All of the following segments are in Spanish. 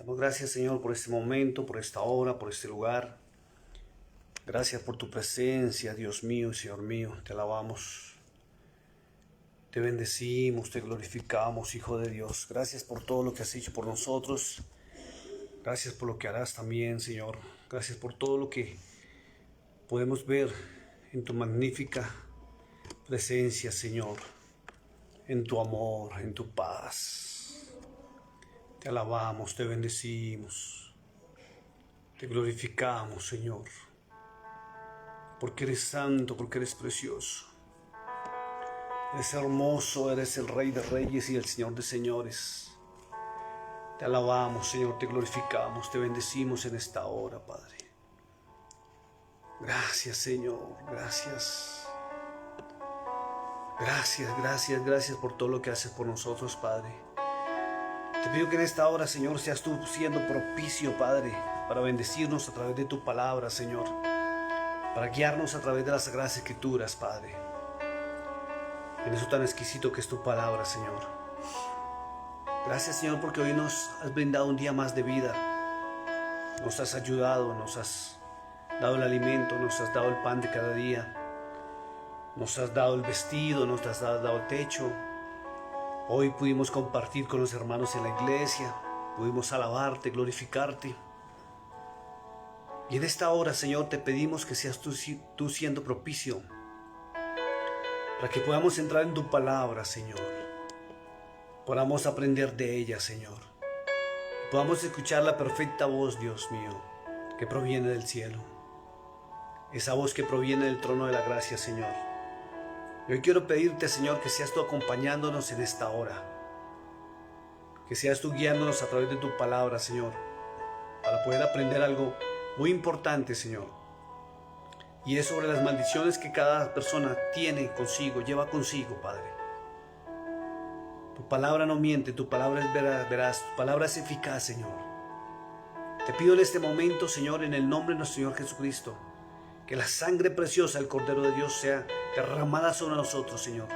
Damos gracias, Señor, por este momento, por esta hora, por este lugar. Gracias por tu presencia, Dios mío y Señor mío. Te alabamos, te bendecimos, te glorificamos, Hijo de Dios. Gracias por todo lo que has hecho por nosotros. Gracias por lo que harás también, Señor. Gracias por todo lo que podemos ver en tu magnífica presencia, Señor. En tu amor, en tu paz. Te alabamos, te bendecimos, te glorificamos, Señor, porque eres santo, porque eres precioso. Eres hermoso, eres el Rey de Reyes y el Señor de Señores. Te alabamos, Señor, te glorificamos, te bendecimos en esta hora, Padre. Gracias, Señor, gracias. Gracias por todo lo que haces por nosotros, Padre. Te pido que en esta hora, Señor, seas tú siendo propicio, Padre, para bendecirnos a través de tu palabra, Señor, para guiarnos a través de las Sagradas Escrituras, Padre, en eso tan exquisito que es tu palabra, Señor. Gracias, Señor, porque hoy nos has brindado un día más de vida, nos has ayudado, nos has dado el alimento, nos has dado el pan de cada día, nos has dado el vestido, nos has dado el techo. Hoy pudimos compartir con los hermanos en la iglesia, pudimos alabarte, glorificarte. Y en esta hora, Señor, te pedimos que seas tú siendo propicio para que podamos entrar en tu palabra, Señor. Podamos aprender de ella, Señor. Podamos escuchar la perfecta voz, Dios mío, que proviene del cielo. Esa voz que proviene del trono de la gracia, Señor. Yo quiero pedirte, Señor, que seas tú acompañándonos en esta hora. Que seas tú guiándonos a través de tu palabra, Señor, para poder aprender algo muy importante, Señor. Y es sobre las maldiciones que cada persona tiene consigo, lleva consigo, Padre. Tu palabra no miente, tu palabra es veraz, tu palabra es eficaz, Señor. Te pido en este momento, Señor, en el nombre de nuestro Señor Jesucristo, que la sangre preciosa del Cordero de Dios sea derramada sobre nosotros, Señor.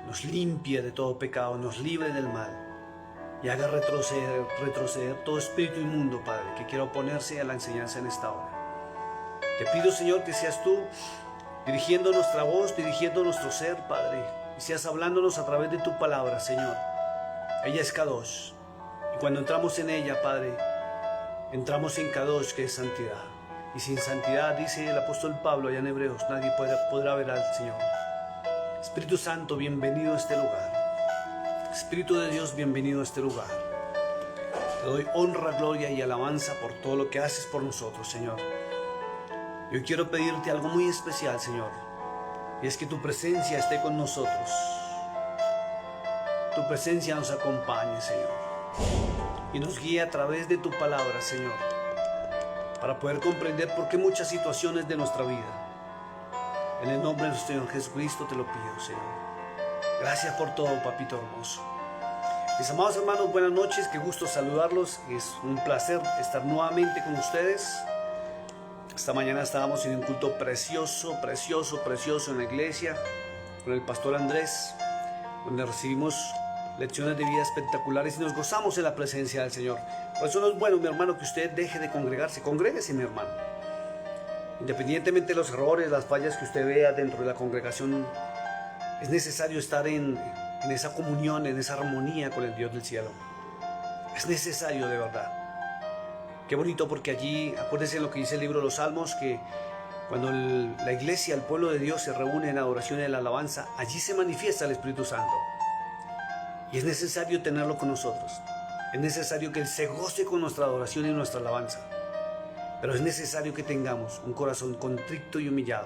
Nos limpie de todo pecado, nos libre del mal y haga retroceder todo espíritu inmundo, Padre, que quiera oponerse a la enseñanza en esta hora. Te pido, Señor, que seas tú dirigiendo nuestra voz, dirigiendo nuestro ser, Padre, y seas hablándonos a través de tu palabra, Señor. Ella es Kadosh, y cuando entramos en ella, Padre, entramos en Kadosh, que es santidad. Y sin santidad, dice el apóstol Pablo allá en Hebreos, nadie podrá ver al Señor. Espíritu Santo, bienvenido a este lugar. Espíritu de Dios, bienvenido a este lugar. Te doy honra, gloria y alabanza por todo lo que haces por nosotros, Señor. Yo quiero pedirte algo muy especial, Señor, y es que tu presencia esté con nosotros. Tu presencia nos acompañe, Señor, y nos guíe a través de tu palabra, Señor, para poder comprender por qué muchas situaciones de nuestra vida. En el nombre de nuestro Señor Jesucristo te lo pido, Señor. Gracias por todo, papito hermoso. Mis amados hermanos, buenas noches, qué gusto saludarlos. Es un placer estar nuevamente con ustedes. Esta mañana estábamos en un culto precioso en la iglesia con el pastor Andrés, donde recibimos lecciones de vida espectaculares y nos gozamos en la presencia del Señor. Por eso no es bueno, mi hermano, que usted deje de congregarse. Congréguese, mi hermano. Independientemente de los errores, las fallas que usted vea dentro de la congregación, es necesario estar en esa comunión, en esa armonía con el Dios del cielo. Es necesario, de verdad. Qué bonito, porque allí, acuérdense lo que dice el libro de los Salmos, que cuando la iglesia, el pueblo de Dios se reúne en adoración y en la alabanza, allí se manifiesta el Espíritu Santo. Y es necesario tenerlo con nosotros. Es necesario que Él se goce con nuestra adoración y nuestra alabanza. Pero es necesario que tengamos un corazón contrito y humillado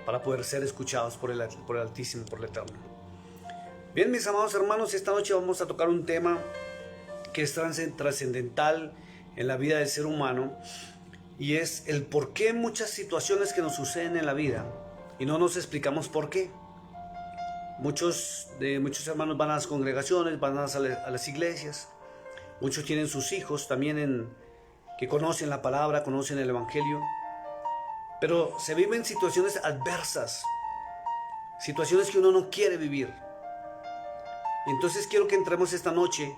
para poder ser escuchados por el Altísimo, por el Eterno. Bien, mis amados hermanos, esta noche vamos a tocar un tema que es trascendental en la vida del ser humano, y es el por qué muchas situaciones que nos suceden en la vida y no nos explicamos por qué. Muchos hermanos van a las congregaciones, van a las iglesias. Muchos tienen sus hijos también que conocen la palabra, conocen el evangelio, pero se viven situaciones adversas, situaciones que uno no quiere vivir. Y entonces quiero que entremos esta noche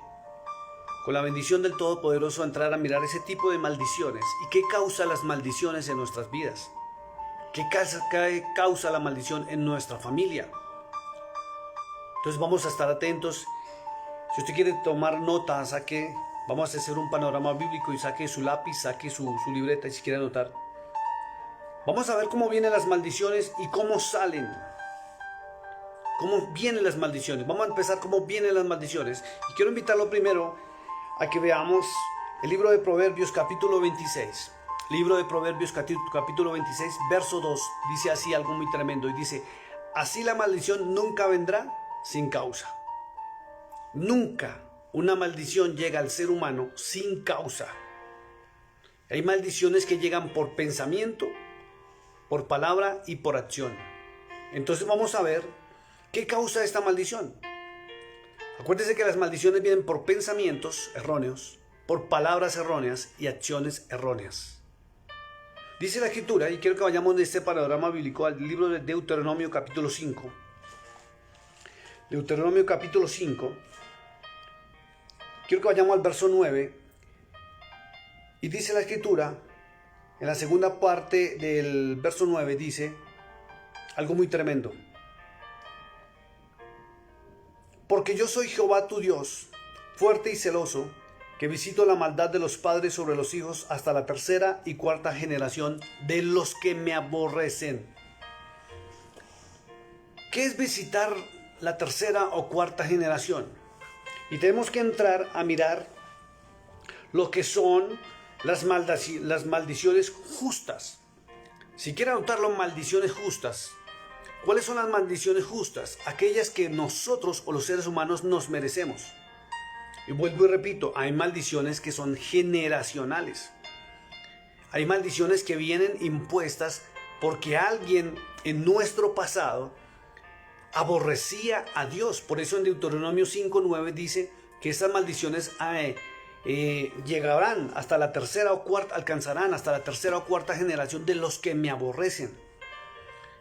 con la bendición del Todopoderoso, a entrar a mirar ese tipo de maldiciones y qué causa las maldiciones en nuestras vidas. ¿Qué causa la maldición en nuestra familia? Entonces vamos a estar atentos. Si usted quiere tomar nota, vamos a hacer un panorama bíblico y saque su lápiz, saque su libreta y si quiere anotar. Vamos a ver cómo vienen las maldiciones y cómo salen. Cómo vienen las maldiciones. Vamos a empezar cómo vienen las maldiciones. Y quiero invitarlo primero a que veamos el libro de Proverbios capítulo 26. Libro de Proverbios capítulo 26, verso 2. Dice así algo muy tremendo y dice: así la maldición nunca vendrá sin causa. Nunca una maldición llega al ser humano sin causa. Hay maldiciones que llegan por pensamiento, por palabra y por acción. Entonces vamos a ver qué causa esta maldición. Acuérdese que las maldiciones vienen por pensamientos erróneos, por palabras erróneas y acciones erróneas. Dice la Escritura, y quiero que vayamos de este panorama bíblico al libro de Deuteronomio capítulo 5. Deuteronomio capítulo 5. Quiero que vayamos al verso 9. Y dice la Escritura, en la segunda parte del verso 9, dice algo muy tremendo. Porque yo soy Jehová tu Dios, fuerte y celoso, que visito la maldad de los padres sobre los hijos hasta la tercera y cuarta generación de los que me aborrecen. ¿Qué es visitar la tercera o cuarta generación? Y tenemos que entrar a mirar lo que son las maldiciones justas. Si quieren anotarlo, maldiciones justas. ¿Cuáles son las maldiciones justas? Aquellas que nosotros o los seres humanos nos merecemos. Y vuelvo y repito, hay maldiciones que son generacionales. Hay maldiciones que vienen impuestas porque alguien en nuestro pasado aborrecía a Dios. Por eso en Deuteronomio 5:9 dice que esas maldiciones llegarán hasta la tercera o cuarta, alcanzarán hasta la tercera o cuarta generación de los que me aborrecen.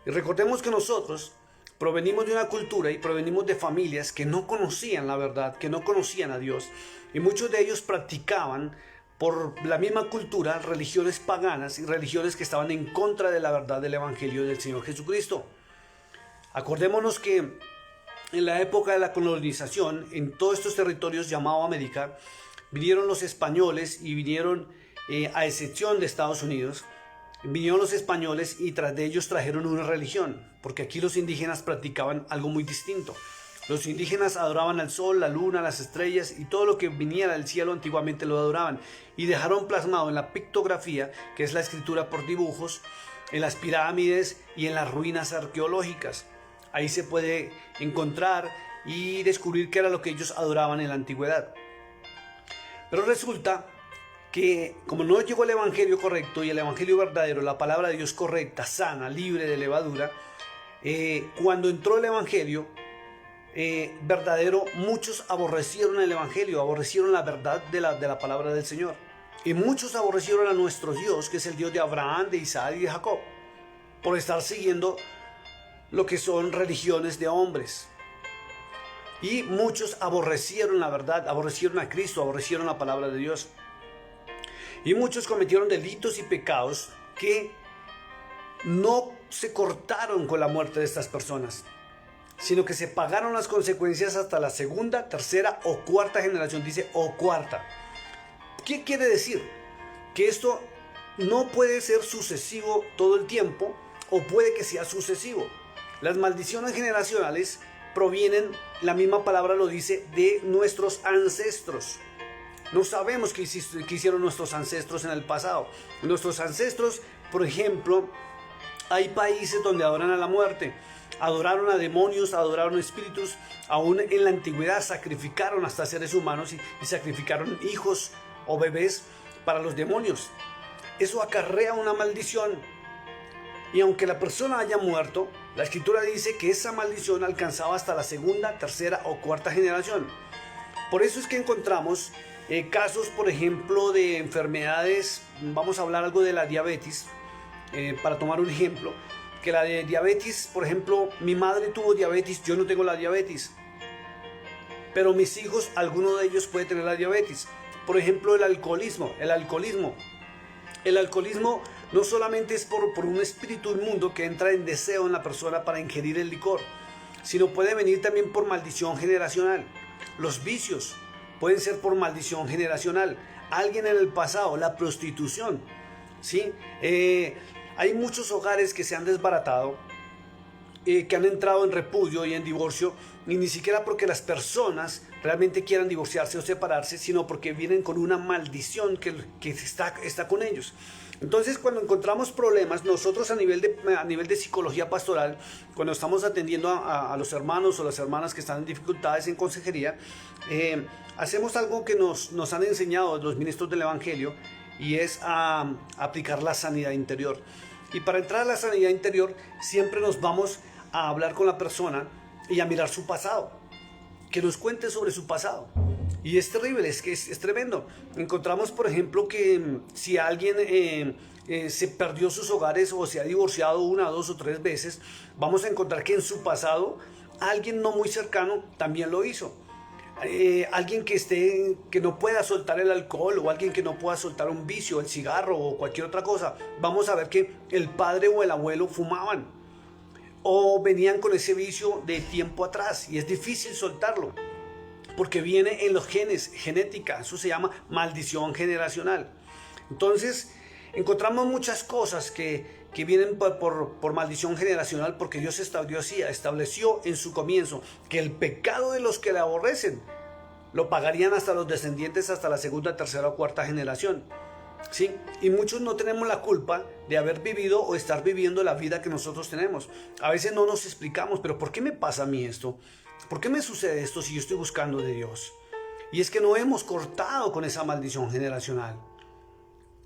Y recordemos que nosotros provenimos de una cultura y provenimos de familias que no conocían la verdad, que no conocían a Dios. Y muchos de ellos practicaban por la misma cultura religiones paganas y religiones que estaban en contra de la verdad del Evangelio del Señor Jesucristo. Acordémonos que en la época de la colonización, en todos estos territorios llamados América, vinieron los españoles y vinieron, a excepción de Estados Unidos, vinieron los españoles y tras de ellos trajeron una religión, porque aquí los indígenas practicaban algo muy distinto. Los indígenas adoraban al sol, la luna, las estrellas y todo lo que viniera del cielo antiguamente lo adoraban. Y dejaron plasmado en la pictografía, que es la escritura por dibujos, en las pirámides y en las ruinas arqueológicas. Ahí se puede encontrar y descubrir qué era lo que ellos adoraban en la antigüedad. Pero resulta que como no llegó el evangelio correcto y el evangelio verdadero, la palabra de Dios correcta, sana, libre de levadura, cuando entró el evangelio verdadero, muchos aborrecieron el evangelio, aborrecieron la verdad de la palabra del Señor. Y muchos aborrecieron a nuestro Dios, que es el Dios de Abraham, de Isaac y de Jacob, por estar siguiendo lo que son religiones de hombres. Y muchos aborrecieron la verdad, aborrecieron a Cristo, aborrecieron la palabra de Dios. Y muchos cometieron delitos y pecados que no se cortaron con la muerte de estas personas, sino que se pagaron las consecuencias hasta la segunda, tercera o cuarta generación. Dice o cuarta. ¿Qué quiere decir? Que esto no puede ser sucesivo todo el tiempo, o puede que sea sucesivo. Las maldiciones generacionales provienen, la misma palabra lo dice, de nuestros ancestros. No sabemos qué hicieron nuestros ancestros en el pasado. Nuestros ancestros, por ejemplo, hay países donde adoran a la muerte, adoraron a demonios, adoraron a espíritus. Aún en la antigüedad sacrificaron hasta seres humanos y sacrificaron hijos o bebés para los demonios. Eso acarrea una maldición. Y aunque la persona haya muerto, la escritura dice que esa maldición alcanzaba hasta la segunda, tercera o cuarta generación. Por eso es que encontramos casos, por ejemplo, de enfermedades. Vamos a hablar algo de la diabetes, para tomar un ejemplo. Que la de diabetes, por ejemplo, mi madre tuvo diabetes, yo no tengo la diabetes. pero mis hijos, alguno de ellos puede tener la diabetes. Por ejemplo, el alcoholismo. El alcoholismo no solamente es por un espíritu inmundo que entra en deseo en la persona para ingerir el licor, sino puede venir también por maldición generacional. Los vicios pueden ser por maldición generacional. Alguien en el pasado, la prostitución, ¿sí? Hay muchos hogares que se han desbaratado, que han entrado en repudio y en divorcio, y ni siquiera porque las personas realmente quieran divorciarse o separarse, sino porque vienen con una maldición que está con ellos. Entonces, cuando encontramos problemas, nosotros a nivel de psicología pastoral, cuando estamos atendiendo a los hermanos o las hermanas que están en dificultades en consejería, hacemos algo que nos han enseñado los ministros del Evangelio, y es a aplicar la sanidad interior. Y para entrar a la sanidad interior, siempre nos vamos a hablar con la persona y a mirar su pasado, que nos cuente sobre su pasado. Y es terrible, es tremendo. Encontramos, por ejemplo, que si alguien se perdió sus hogares o se ha divorciado 1, 2 o 3 veces, vamos a encontrar que en su pasado alguien no muy cercano también lo hizo. Alguien que no pueda soltar el alcohol, o alguien que no pueda soltar un vicio, el cigarro o cualquier otra cosa, vamos a ver que el padre o el abuelo fumaban o venían con ese vicio de tiempo atrás, y es difícil soltarlo porque viene en los genes, genética. Eso se llama maldición generacional. Entonces encontramos muchas cosas que vienen por maldición generacional, porque Dios estableció en su comienzo que el pecado de los que le aborrecen lo pagarían hasta los descendientes, hasta la segunda, tercera o cuarta generación, ¿sí? Y muchos no tenemos la culpa de haber vivido o estar viviendo la vida que nosotros tenemos. A veces no nos explicamos, pero ¿por qué me pasa a mí esto? ¿Por qué me sucede esto si yo estoy buscando de Dios? Y es que no hemos cortado con esa maldición generacional.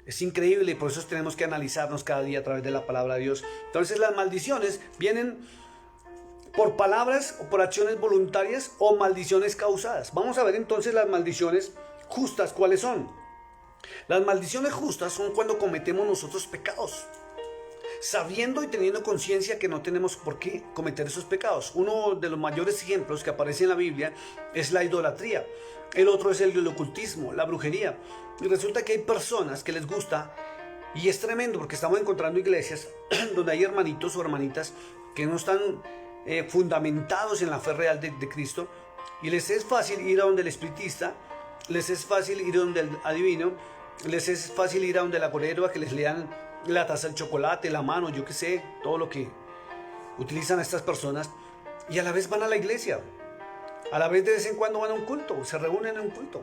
Es increíble, y por eso tenemos que analizarnos cada día a través de la palabra de Dios. Entonces las maldiciones vienen por palabras o por acciones voluntarias, o maldiciones causadas. Vamos a ver entonces las maldiciones justas, ¿cuáles son? Las maldiciones justas son cuando cometemos nosotros pecados, sabiendo y teniendo conciencia que no tenemos por qué cometer esos pecados. Uno de los mayores ejemplos que aparece en la Biblia es la idolatría. El otro es el ocultismo, la brujería. Y resulta que hay personas que les gusta, y es tremendo porque estamos encontrando iglesias donde hay hermanitos o hermanitas que no están fundamentados en la fe real de Cristo, y les es fácil ir a donde el espiritista, les es fácil ir a donde el adivino, les es fácil ir a donde el agorero a que les lean la taza del chocolate, la mano, yo qué sé, todo lo que utilizan estas personas, y a la vez van a la iglesia, a la vez de vez en cuando van a un culto, se reúnen en un culto.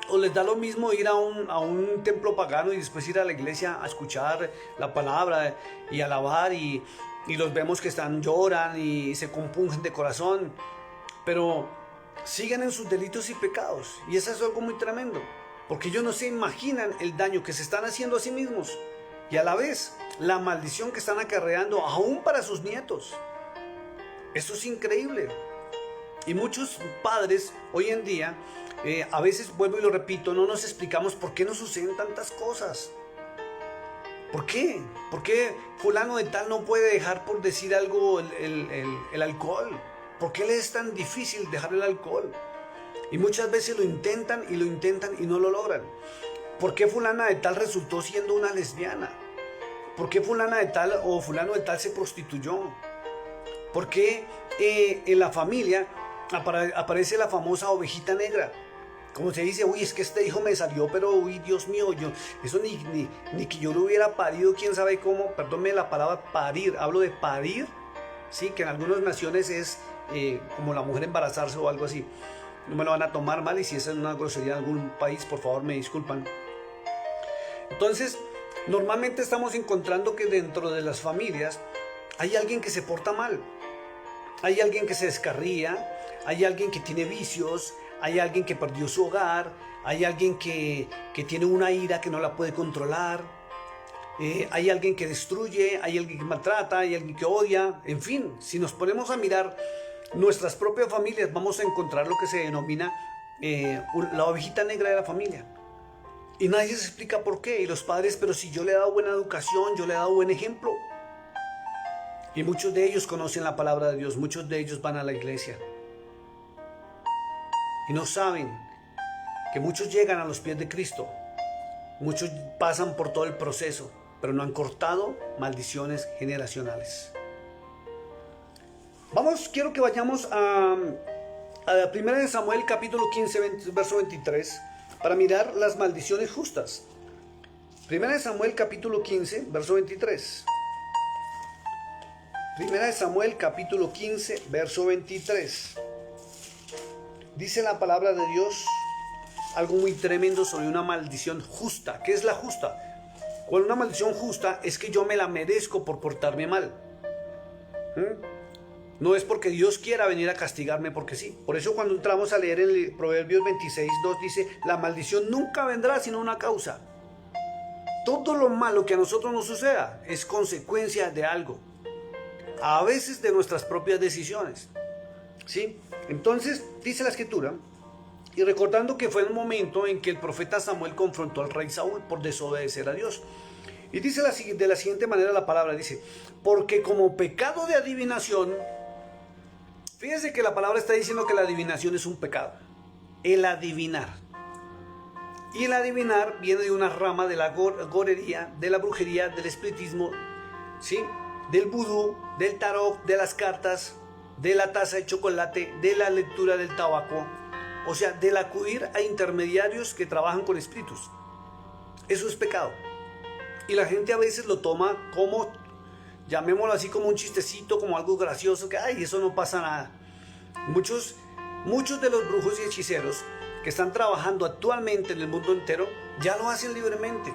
O les da lo mismo ir a un templo pagano y después ir a la iglesia a escuchar la palabra y alabar, y los vemos que lloran y se compungen de corazón, pero siguen en sus delitos y pecados. Y eso es algo muy tremendo, porque ellos no se imaginan el daño que se están haciendo a sí mismos, y a la vez la maldición que están acarreando aún para sus nietos. Esto es increíble. Y muchos padres hoy en día, a veces, vuelvo y lo repito, no nos explicamos por qué nos suceden tantas cosas. ¿Por qué? ¿Por qué fulano de tal no puede dejar, por decir algo, el alcohol? ¿Por qué le es tan difícil dejar el alcohol? Y muchas veces lo intentan y no lo logran. ¿Por qué fulana de tal resultó siendo una lesbiana? ¿Por qué fulana de tal o fulano de tal se prostituyó? ¿Por qué en la familia aparece la famosa ovejita negra? Como se dice, uy, es que este hijo me salió, pero uy, Dios mío, eso ni que yo lo hubiera parido, quién sabe cómo. Perdónme la palabra parir, hablo de parir, sí, que en algunas naciones es como la mujer embarazarse o algo así. No me lo van a tomar mal, y si esa es una grosería en algún país, por favor me disculpan. Entonces, normalmente estamos encontrando que dentro de las familias hay alguien que se porta mal, hay alguien que se descarría, hay alguien que tiene vicios, hay alguien que perdió su hogar, hay alguien que tiene una ira que no la puede controlar, hay alguien que destruye, hay alguien que maltrata, hay alguien que odia. En fin, si nos ponemos a mirar nuestras propias familias, vamos a encontrar lo que se denomina la ovejita negra de la familia. Y nadie se explica por qué. Y los padres, pero si yo le he dado buena educación, yo le he dado buen ejemplo. Y muchos de ellos conocen la palabra de Dios, muchos de ellos van a la iglesia. y no saben que muchos llegan a los pies de Cristo, muchos pasan por todo el proceso, pero no han cortado maldiciones generacionales. Quiero que vayamos a 1 Samuel capítulo 15, verso 23, para mirar las maldiciones justas. 1 Samuel capítulo 15, verso 23. 1 Samuel capítulo 15, verso 23. Dice la palabra de Dios algo muy tremendo sobre una maldición justa. ¿Qué es la justa? Cuando una maldición justa es que yo me la merezco por portarme mal. No es porque Dios quiera venir a castigarme porque sí. Por eso cuando entramos a leer el Proverbios 26:2 dice, la maldición nunca vendrá sino una causa. Todo lo malo que a nosotros nos suceda es consecuencia de algo. A veces de nuestras propias decisiones. ¿Sí? Entonces dice la escritura, y recordando que fue el momento en que el profeta Samuel confrontó al rey Saúl por desobedecer a Dios. Y dice de la siguiente manera la palabra, dice, porque como pecado de adivinación, fíjense que la palabra está diciendo que la adivinación es un pecado. El adivinar. Y el adivinar viene de una rama de la gorería, de la brujería, del espiritismo, ¿sí? Del vudú, del tarot, de las cartas, de la taza de chocolate, de la lectura del tabaco, o sea, del acudir a intermediarios que trabajan con espíritus. Eso es pecado. Y la gente a veces lo toma como, llamémoslo así, como un chistecito, como algo gracioso, que ay, eso no pasa nada. Muchos de los brujos y hechiceros que están trabajando actualmente en el mundo entero ya lo hacen libremente.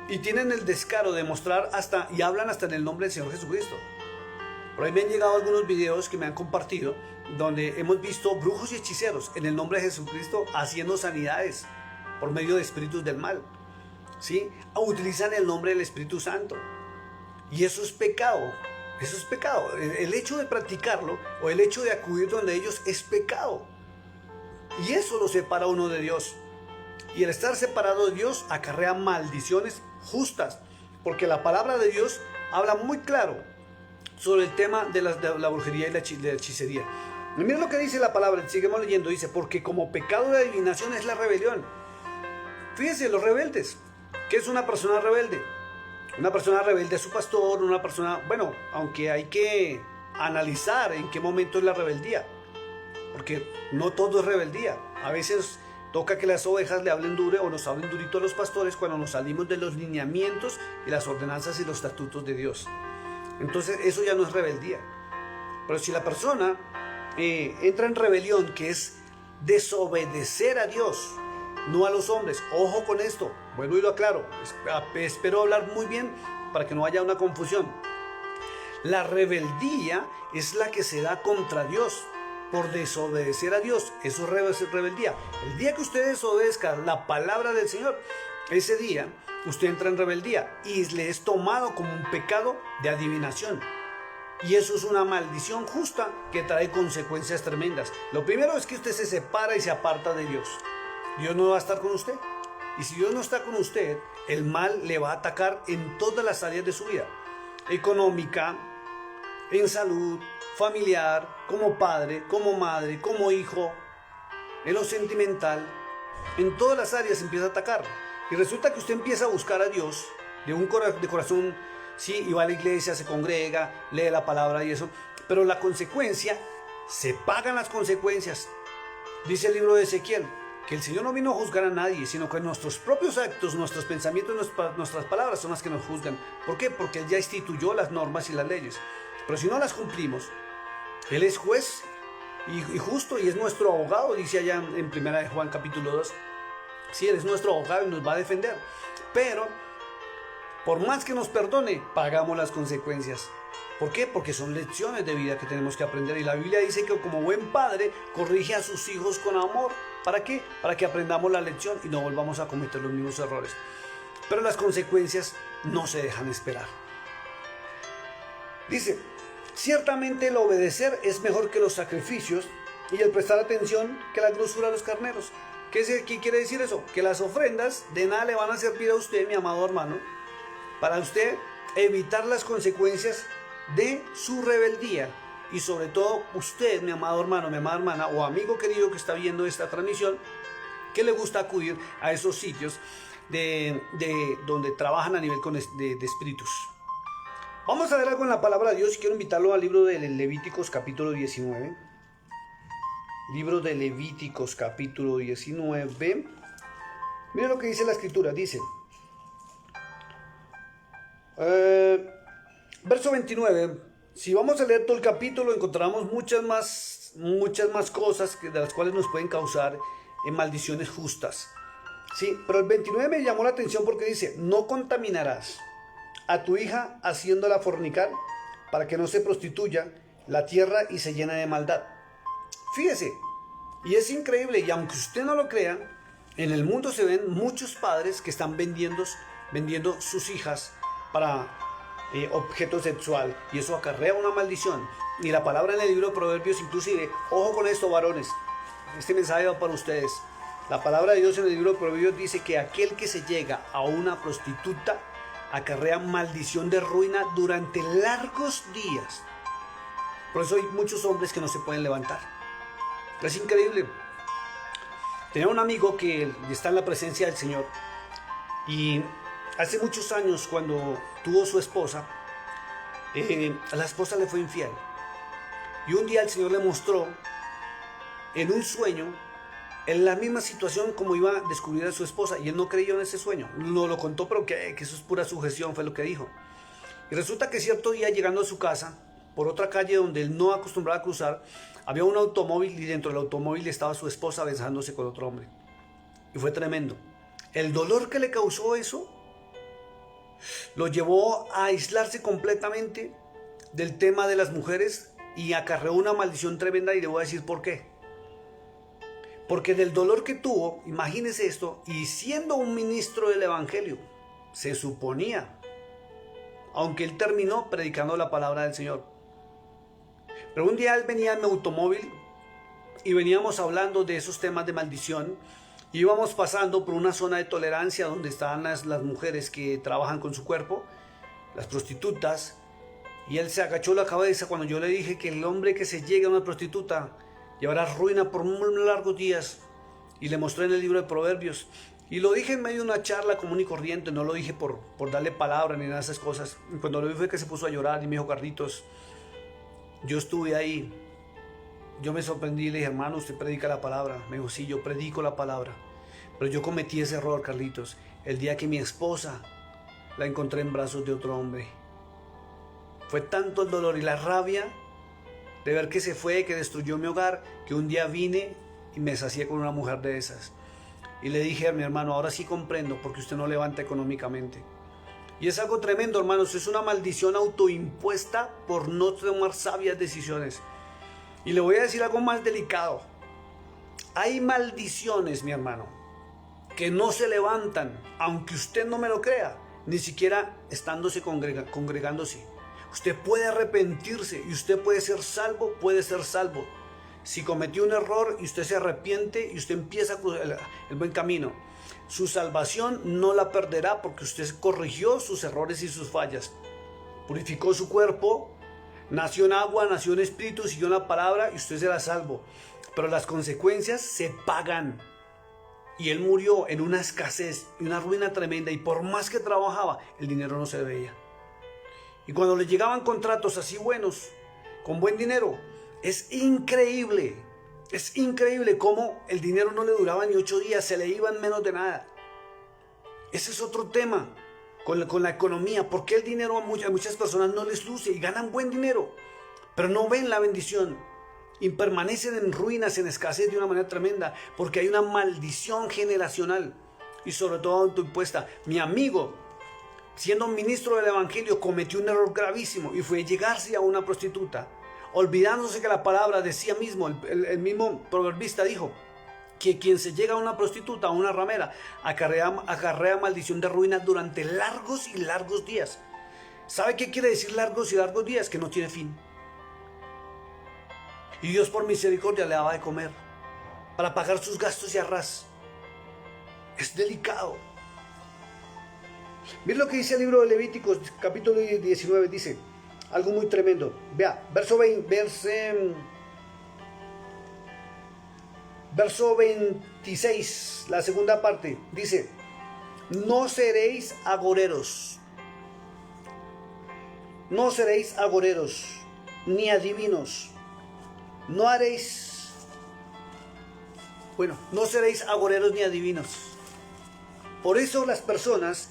Y tienen el descaro de mostrar y hablan hasta en el nombre del Señor Jesucristo. Por ahí me han llegado algunos videos que me han compartido donde hemos visto brujos y hechiceros en el nombre de Jesucristo haciendo sanidades por medio de espíritus del mal. ¿Sí? Utilizan el nombre del Espíritu Santo. Y eso es pecado. Eso es pecado. El hecho de practicarlo o el hecho de acudir donde ellos es pecado. Y eso lo separa uno de Dios. Y el estar separado de Dios acarrea maldiciones justas, porque la palabra de Dios habla muy claro sobre el tema de la brujería y la hechicería. Y miren lo que dice la palabra, seguimos leyendo, dice, porque como pecado de adivinación es la rebelión. Fíjense, los rebeldes. ¿Qué es una persona rebelde? Una persona rebelde a su pastor, una persona, bueno, aunque hay que analizar en qué momento es la rebeldía, porque no todo es rebeldía. A veces toca que las ovejas le hablen duro o nos hablen durito a los pastores cuando nos salimos de los lineamientos y las ordenanzas y los estatutos de Dios. Entonces eso ya no es rebeldía. Pero si la persona entra en rebelión, que es desobedecer a Dios, no a los hombres, ojo con esto, vuelvo y lo aclaro, espero hablar muy bien para que no haya una confusión. La rebeldía es la que se da contra Dios, por desobedecer a Dios. Eso es rebeldía. El día que usted desobedezca la palabra del Señor, ese día usted entra en rebeldía y le es tomado como un pecado de adivinación. Y eso es una maldición justa que trae consecuencias tremendas. Lo primero es que usted se separa y se aparta de Dios. Dios no va a estar con usted. Y si Dios no está con usted, el mal le va a atacar en todas las áreas de su vida. Económica, en salud, familiar, como padre, como madre, como hijo, en lo sentimental. En todas las áreas empieza a atacar. Y resulta que usted empieza a buscar a Dios de corazón, sí, y va a la iglesia, se congrega, lee la palabra y eso. Pero la consecuencia, se pagan las consecuencias. Dice el libro de Ezequiel, que el Señor no vino a juzgar a nadie, sino que nuestros propios actos, nuestros pensamientos, nuestras palabras son las que nos juzgan. ¿Por qué? Porque Él ya instituyó las normas y las leyes. Pero si no las cumplimos, Él es juez y justo y es nuestro abogado, dice allá en 1 Juan capítulo 2. Sí, Él es nuestro abogado y nos va a defender. Pero, por más que nos perdone, pagamos las consecuencias. ¿Por qué? Porque son lecciones de vida que tenemos que aprender. Y la Biblia dice que como buen padre, corrige a sus hijos con amor. ¿Para qué? Para que aprendamos la lección y no volvamos a cometer los mismos errores. Pero las consecuencias no se dejan esperar. Dice, ciertamente el obedecer es mejor que los sacrificios y el prestar atención que la grosura de los carneros. ¿Qué quiere decir eso? Que las ofrendas de nada le van a servir a usted, mi amado hermano, para usted evitar las consecuencias de su rebeldía. y sobre todo usted, mi amado hermano, mi amada hermana o amigo querido que está viendo esta transmisión, que le gusta acudir a esos sitios de donde trabajan a nivel de espíritus. Vamos a ver algo en la palabra de Dios y quiero invitarlo al libro de Levíticos capítulo 19. Libro de Levíticos capítulo 19. Mira lo que dice la escritura, dice verso 29. Si vamos a leer todo el capítulo encontramos muchas más cosas de las cuales nos pueden causar maldiciones justas. Sí, pero el 29 me llamó la atención porque dice: no contaminarás a tu hija haciéndola fornicar para que no se prostituya la tierra y se llene de maldad. Fíjese, y es increíble, y aunque usted no lo crea, en el mundo se ven muchos padres que están vendiendo sus hijas para objeto sexual, y eso acarrea una maldición. Y la palabra en el libro de Proverbios, inclusive, ojo con esto, varones, este mensaje va para ustedes. La palabra de Dios en el libro de Proverbios dice que aquel que se llega a una prostituta acarrea maldición de ruina durante largos días. Por eso hay muchos hombres que no se pueden levantar. Es increíble. Tenía un amigo que está en la presencia del Señor y hace muchos años, cuando tuvo su esposa, la esposa le fue infiel. Y un día el Señor le mostró en un sueño, en la misma situación como iba a descubrir a su esposa, y él no creyó en ese sueño. No lo contó, pero que eso es pura sugestión, fue lo que dijo. Y resulta que cierto día, llegando a su casa, por otra calle donde él no acostumbraba a cruzar, había un automóvil y dentro del automóvil estaba su esposa besándose con otro hombre. Y fue tremendo. El dolor que le causó eso lo llevó a aislarse completamente del tema de las mujeres y acarreó una maldición tremenda, y le voy a decir por qué. Porque del dolor que tuvo, imagínese esto, y siendo un ministro del evangelio, se suponía, aunque él terminó predicando la palabra del Señor. Pero un día él venía en mi automóvil y veníamos hablando de esos temas de maldición. Y íbamos pasando por una zona de tolerancia donde estaban las mujeres que trabajan con su cuerpo, las prostitutas. Y él se agachó la cabeza cuando yo le dije que el hombre que se llegue a una prostituta llevará ruina por muy largos días. Y le mostré en el libro de Proverbios. Y lo dije en medio de una charla común y corriente, no lo dije por darle palabra ni nada de esas cosas. Y cuando lo vi fue que se puso a llorar y me dijo: Carlitos, yo estuve ahí. Yo me sorprendí y le dije: hermano, usted predica la palabra. Me dijo: sí, yo predico la palabra. Pero yo cometí ese error, Carlitos, el día que mi esposa la encontré en brazos de otro hombre. Fue tanto el dolor y la rabia de ver que se fue, que destruyó mi hogar, que un día vine y me sacié con una mujer de esas. Y le dije a mi hermano: ahora sí comprendo porque usted no levanta económicamente. Y es algo tremendo, hermanos, es una maldición autoimpuesta por no tomar sabias decisiones. Y le voy a decir algo más delicado. Hay maldiciones, mi hermano, que no se levantan, aunque usted no me lo crea, ni siquiera estándose congregándose. Usted puede arrepentirse y usted puede ser salvo, Si cometió un error y usted se arrepiente y usted empieza el buen camino, su salvación no la perderá porque usted corrigió sus errores y sus fallas. Purificó su cuerpo, nació en agua, nació en espíritu, siguió la palabra y usted será salvo. Pero las consecuencias se pagan. Y él murió en una escasez y una ruina tremenda, y por más que trabajaba, el dinero no se veía. Y cuando le llegaban contratos así buenos, con buen dinero, es increíble cómo el dinero no le duraba ni 8 días, se le iba en menos de nada. Ese es otro tema con la economía. ¿Por qué el dinero a muchas personas no les luce y ganan buen dinero, pero no ven la bendición? Y permanecen en ruinas, en escasez de una manera tremenda, porque hay una maldición generacional y sobre todo autoimpuesta. Mi amigo, siendo ministro del evangelio, cometió un error gravísimo y fue llegarse a una prostituta, olvidándose que la palabra decía mismo, el mismo proverbista dijo que quien se llega a una prostituta, a una ramera, acarrea maldición de ruina durante largos y largos días. ¿Sabe qué quiere decir largos y largos días? Que no tiene fin. Y Dios por misericordia le daba de comer para pagar sus gastos y arras. Es delicado. Mira lo que dice el libro de Levíticos, capítulo 19, dice: algo muy tremendo. Vea, verso 26, la segunda parte, dice: no seréis agoreros, no seréis agoreros, ni adivinos, no haréis, bueno, no seréis agoreros ni adivinos. Por eso las personas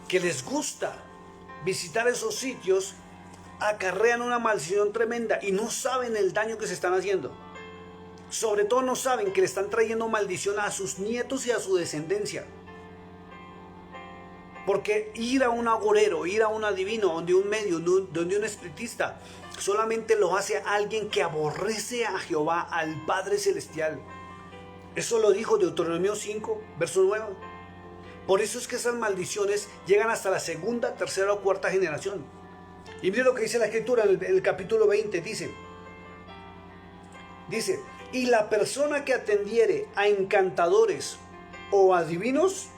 que les gusta visitar esos sitios acarrean una maldición tremenda y no saben el daño que se están haciendo. Sobre todo no saben que le están trayendo maldición a sus nietos y a su descendencia. Porque ir a un agorero, ir a un adivino, donde un medio, donde un espiritista, solamente lo hace alguien que aborrece a Jehová, al Padre Celestial. Eso lo dijo Deuteronomio 5, verso 9. Por eso es que esas maldiciones llegan hasta la segunda, tercera o cuarta generación. Y mire lo que dice la Escritura en el capítulo 20, dice, y la persona que atendiere a encantadores o adivinos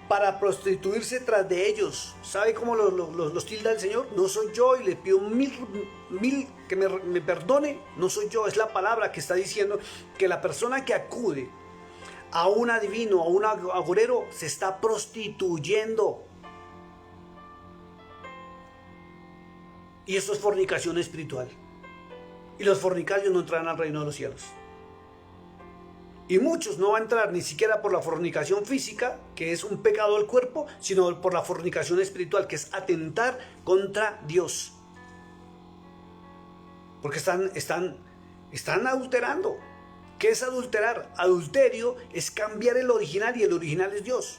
para prostituirse tras de ellos. ¿Sabe cómo los tilda el Señor? No soy yo, y le pido mil que me perdone. No soy yo, es la palabra que está diciendo que la persona que acude a un adivino, a un agorero, se está prostituyendo. Y eso es fornicación espiritual. Y los fornicarios no entrarán al reino de los cielos. Y muchos no van a entrar ni siquiera por la fornicación física, que es un pecado del cuerpo, sino por la fornicación espiritual, que es atentar contra Dios. Porque están adulterando. ¿Qué es adulterar? Adulterio es cambiar el original, y el original es Dios.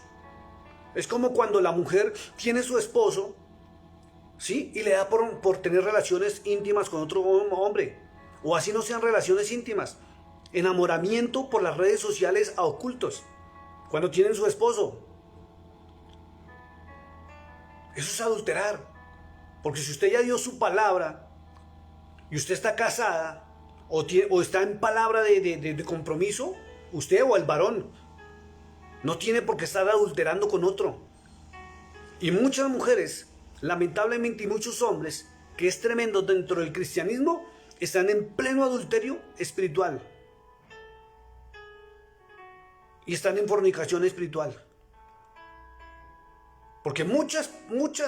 Es como cuando la mujer tiene su esposo, ¿sí? Y le da por tener relaciones íntimas con otro hombre. O así no sean relaciones íntimas. Enamoramiento por las redes sociales a ocultos. Cuando tienen su esposo. Eso es adulterar. Porque si usted ya dio su palabra y usted está casada o está en palabra de compromiso, usted o el varón no tiene por qué estar adulterando con otro. Y muchas mujeres, lamentablemente, y muchos hombres, que es tremendo dentro del cristianismo, están en pleno adulterio espiritual. Y están en fornicación espiritual. Porque muchas,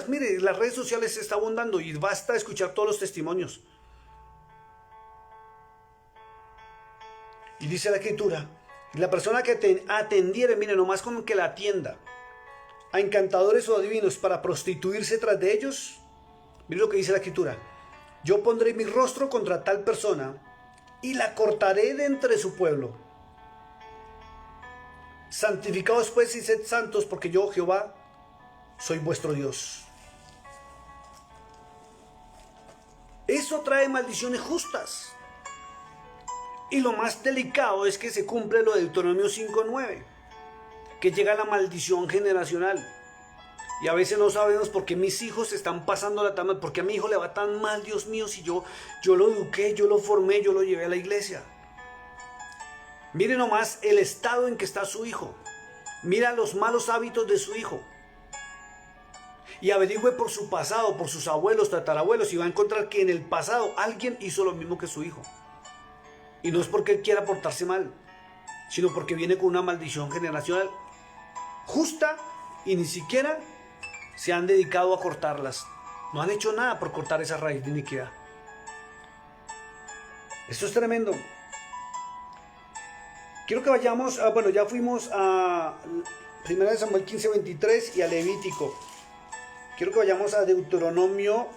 mire, las redes sociales se está abundando y basta escuchar todos los testimonios. Y dice la Escritura, la persona que atendiere, mire, nomás con que la atienda, a encantadores o adivinos para prostituirse tras de ellos, mire lo que dice la Escritura, yo pondré mi rostro contra tal persona y la cortaré de entre su pueblo. Santificaos pues y sed santos, porque yo, Jehová, soy vuestro Dios. Eso trae maldiciones justas. Y lo más delicado es que se cumple lo de Deuteronomio 5:9, que llega la maldición generacional. Y a veces no sabemos por qué mis hijos están pasando la tan mal, por qué a mi hijo le va tan mal, Dios mío, si yo lo eduqué, yo lo formé, yo lo llevé a la iglesia. Mire nomás el estado en que está su hijo. Mira los malos hábitos de su hijo. Y averigüe por su pasado, por sus abuelos, tatarabuelos, y va a encontrar que en el pasado alguien hizo lo mismo que su hijo. Y no es porque él quiera portarse mal, sino porque viene con una maldición generacional justa y ni siquiera se han dedicado a cortarlas. No han hecho nada por cortar esa raíz de iniquidad. Esto es tremendo. Quiero que vayamos, bueno, ya fuimos a 1 Samuel 15:23 y a Levítico. Quiero que vayamos a Deuteronomio.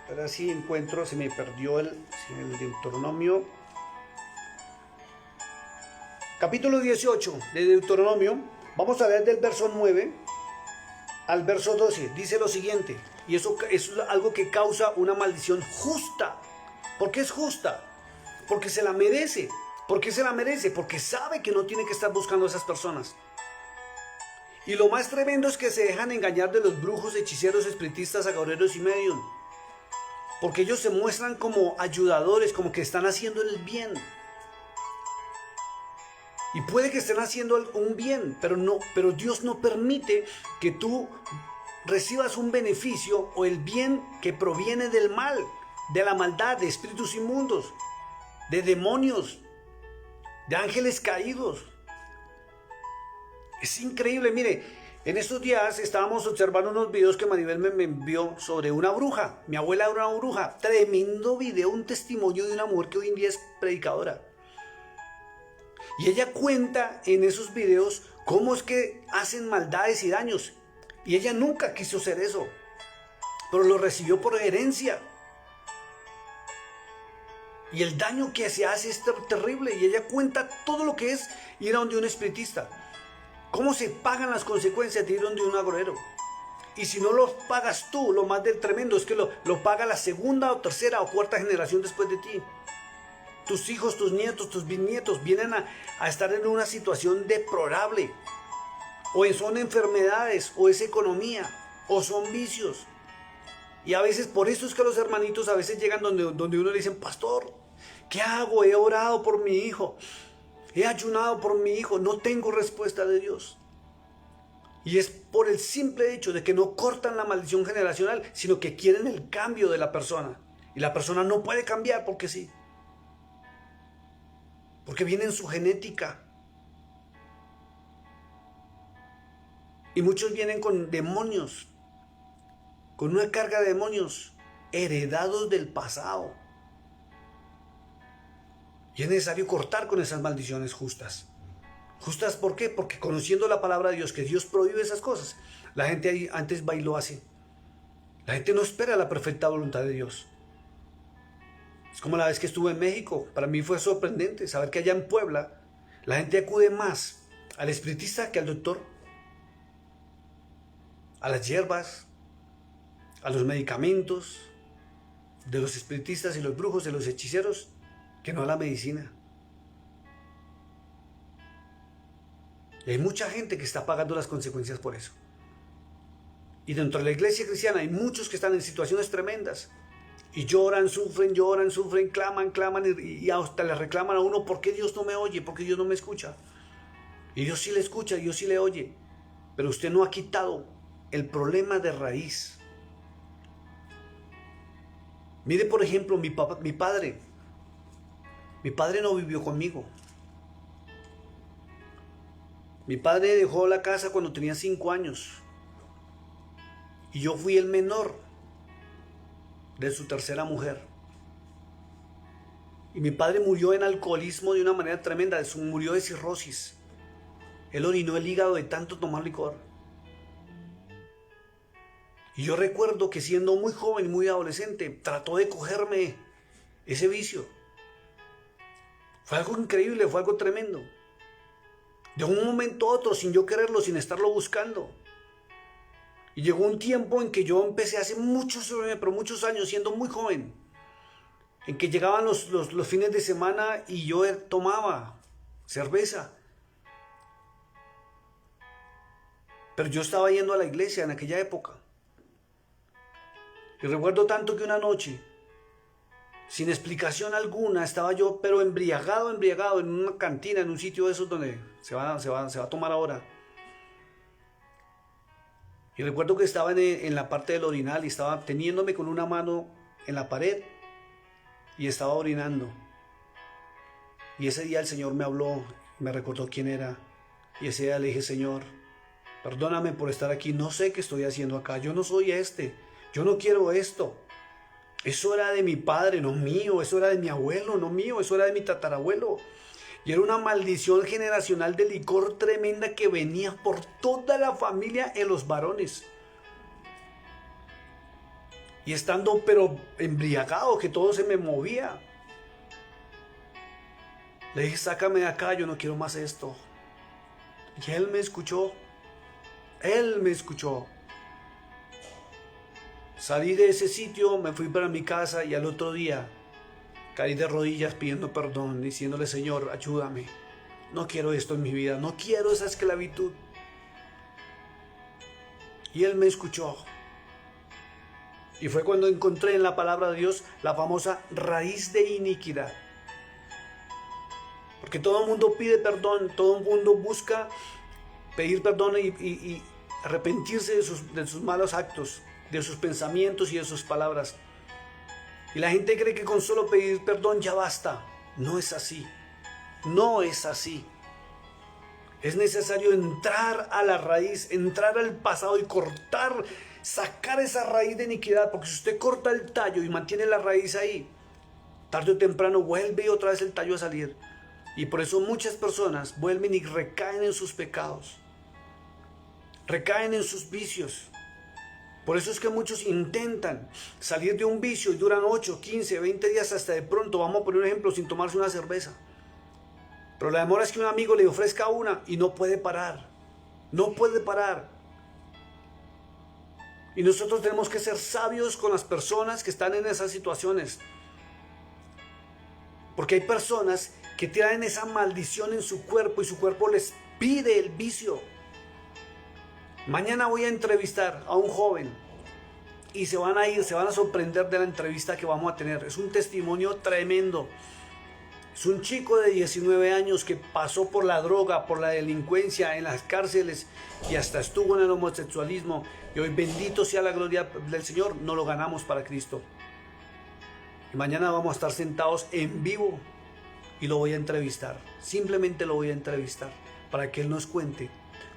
Ahora sí encuentro, se me perdió el Deuteronomio. Capítulo 18 de Deuteronomio. Vamos a leer del verso 9 al verso 12. Dice lo siguiente. Y eso es algo que causa una maldición justa. ¿Por qué es justa? Porque se la merece. ¿Por qué se la merece? Porque sabe que no tiene que estar buscando a esas personas. Y lo más tremendo es que se dejan engañar de los brujos, hechiceros, espiritistas, agoreros y medium. Porque ellos se muestran como ayudadores, como que están haciendo el bien. Y puede que estén haciendo un bien, pero Dios no permite que tú recibas un beneficio o el bien que proviene del mal, de la maldad, de espíritus inmundos, de demonios, de ángeles caídos. Es increíble, mire, en estos días estábamos observando unos videos que Maribel me envió sobre una bruja. Mi abuela era una bruja. Tremendo video, un testimonio de una mujer que hoy en día es predicadora. Y ella cuenta en esos videos cómo es que hacen maldades y daños. Y ella nunca quiso hacer eso, pero lo recibió por herencia. Y el daño que se hace es terrible. Y ella cuenta todo lo que es ir a donde un espiritista. Cómo se pagan las consecuencias de ir donde un agorero. Y si no lo pagas tú, lo más del tremendo es que lo paga la segunda o tercera o cuarta generación después de ti. Tus hijos, tus nietos, tus bisnietos vienen a estar en una situación deplorable. O son enfermedades, o es economía, o son vicios. Y a veces, por eso es que los hermanitos a veces llegan donde uno le dicen, pastor, ¿qué hago? He orado por mi hijo. He ayunado por mi hijo, no tengo respuesta de Dios. Y es por el simple hecho de que no cortan la maldición generacional, sino que quieren el cambio de la persona. Y la persona no puede cambiar porque sí. Porque viene en su genética. Y muchos vienen con demonios, con una carga de demonios heredados del pasado. Y es necesario cortar con esas maldiciones justas. ¿Justas por qué? Porque conociendo la palabra de Dios, que Dios prohíbe esas cosas, la gente antes bailó así. La gente no espera la perfecta voluntad de Dios. Es como la vez que estuve en México. Para mí fue sorprendente saber que allá en Puebla la gente acude más al espiritista que al doctor, a las hierbas, a los medicamentos de los espiritistas y los brujos, de los hechiceros, que no a la medicina. Y hay mucha gente que está pagando las consecuencias por eso. Y dentro de la iglesia cristiana hay muchos que están en situaciones tremendas. Y lloran, sufren, claman y hasta le reclaman a uno, ¿por qué Dios no me oye? ¿Por qué Dios no me escucha? Y Dios sí le escucha, Dios sí le oye. Pero usted no ha quitado el problema de raíz. Mire, por ejemplo, mi padre. Mi padre no vivió conmigo. Mi padre dejó la casa cuando tenía 5 años. Y yo fui el menor de su tercera mujer. Y mi padre murió en alcoholismo de una manera tremenda. Murió de cirrosis. Él orinó el hígado de tanto tomar licor. Y yo recuerdo que siendo muy joven, muy adolescente, trató de cogerme ese vicio. Fue algo increíble, fue algo tremendo. De un momento a otro, sin yo quererlo, sin estarlo buscando. Y llegó un tiempo en que yo empecé hace muchos años, siendo muy joven, en que llegaban los fines de semana y yo tomaba cerveza. Pero yo estaba yendo a la iglesia en aquella época. Y recuerdo tanto que una noche, sin explicación alguna, estaba yo pero embriagado en una cantina, en un sitio de esos donde se va a tomar ahora. Y recuerdo que estaba en la parte del orinal y estaba teniéndome con una mano en la pared y estaba orinando. Y ese día el Señor me habló, me recordó quién era. Y ese día le dije, Señor, perdóname por estar aquí, no sé qué estoy haciendo acá, yo no soy yo no quiero esto. Eso era de mi padre, no mío. Eso era de mi abuelo, no mío. Eso era de mi tatarabuelo. Y era una maldición generacional de licor tremenda que venía por toda la familia en los varones. Y estando pero embriagado, que todo se me movía. Le dije, sácame de acá, yo no quiero más esto. Y él me escuchó. Él me escuchó. Salí de ese sitio, me fui para mi casa y al otro día caí de rodillas pidiendo perdón, diciéndole, Señor, ayúdame. No quiero esto en mi vida, no quiero esa esclavitud. Y Él me escuchó. Y fue cuando encontré en la palabra de Dios la famosa raíz de iniquidad. Porque todo el mundo pide perdón, todo el mundo busca pedir perdón y arrepentirse de sus malos actos, de sus pensamientos y de sus palabras. Y la gente cree que con solo pedir perdón ya basta. No es así. No es así. Es necesario entrar a la raíz, entrar al pasado y cortar, sacar esa raíz de iniquidad. Porque si usted corta el tallo y mantiene la raíz ahí, tarde o temprano vuelve otra vez el tallo a salir. Y por eso muchas personas vuelven y recaen en sus pecados. Recaen en sus vicios. Por eso es que muchos intentan salir de un vicio y duran 8, 15, 20 días hasta de pronto, vamos a poner un ejemplo, sin tomarse una cerveza. Pero la demora es que un amigo le ofrezca una y no puede parar. No puede parar. Y nosotros tenemos que ser sabios con las personas que están en esas situaciones. Porque hay personas que traen esa maldición en su cuerpo y su cuerpo les pide el vicio. Mañana voy a entrevistar a un joven y se van a sorprender de la entrevista que vamos a tener. Es un testimonio tremendo. Es un chico de 19 años que pasó por la droga, por la delincuencia en las cárceles y hasta estuvo en el homosexualismo. Y hoy, bendito sea la gloria del Señor, no lo ganamos para Cristo. Y mañana vamos a estar sentados en vivo y lo voy a entrevistar. Simplemente lo voy a entrevistar para que él nos cuente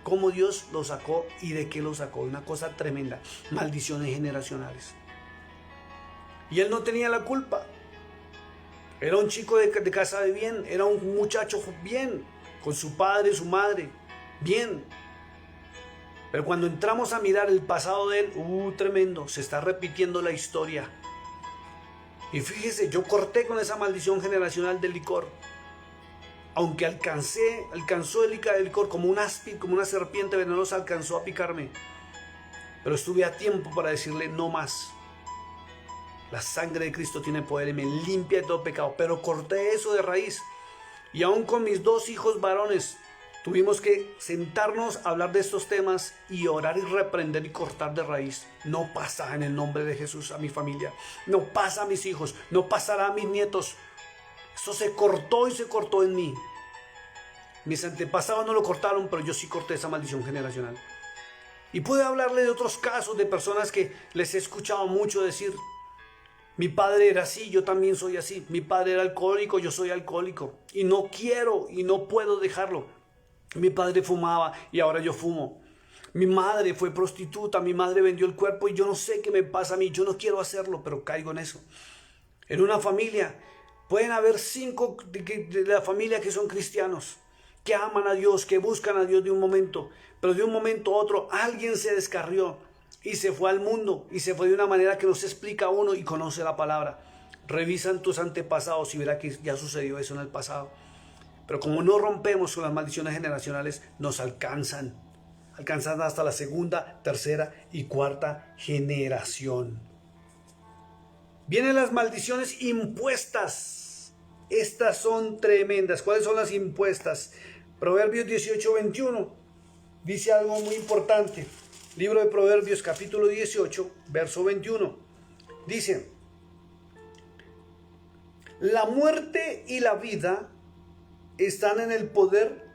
cómo Dios lo sacó y de qué lo sacó. Una cosa tremenda, maldiciones generacionales. Y él no tenía la culpa. Era un chico de casa de bien, era un muchacho bien, con su padre, su madre, bien. Pero cuando entramos a mirar el pasado de él, tremendo, se está repitiendo la historia. Y fíjese, yo corté con esa maldición generacional del licor. Aunque alcanzó el licor como un áspid, como una serpiente venenosa, alcanzó a picarme. Pero estuve a tiempo para decirle no más. La sangre de Cristo tiene poder y me limpia de todo pecado. Pero corté eso de raíz. Y aún con mis 2 hijos varones, tuvimos que sentarnos a hablar de estos temas y orar y reprender y cortar de raíz. No pasa en el nombre de Jesús a mi familia. No pasa a mis hijos. No pasará a mis nietos. Esto se cortó y se cortó en mí. Mis antepasados no lo cortaron, pero yo sí corté esa maldición generacional. Y pude hablarle de otros casos de personas que les he escuchado mucho decir: mi padre era así, yo también soy así. Mi padre era alcohólico, yo soy alcohólico. Y no quiero y no puedo dejarlo. Mi padre fumaba y ahora yo fumo. Mi madre fue prostituta, mi madre vendió el cuerpo y yo no sé qué me pasa a mí. Yo no quiero hacerlo, pero caigo en eso. En una familia pueden haber 5 de la familia que son cristianos, que aman a Dios, que buscan a Dios de un momento, pero de un momento a otro alguien se descarrió y se fue al mundo y se fue de una manera que no se explica a uno y conoce la palabra. Revisan tus antepasados y verá que ya sucedió eso en el pasado. Pero como no rompemos con las maldiciones generacionales, nos alcanzan hasta la 2ª, 3ª y 4ª generación. Vienen las maldiciones impuestas. Estas son tremendas. ¿Cuáles son las impuestas? Proverbios 18:21 dice algo muy importante. Libro de Proverbios, capítulo 18, verso 21. Dice: la muerte y la vida están en el poder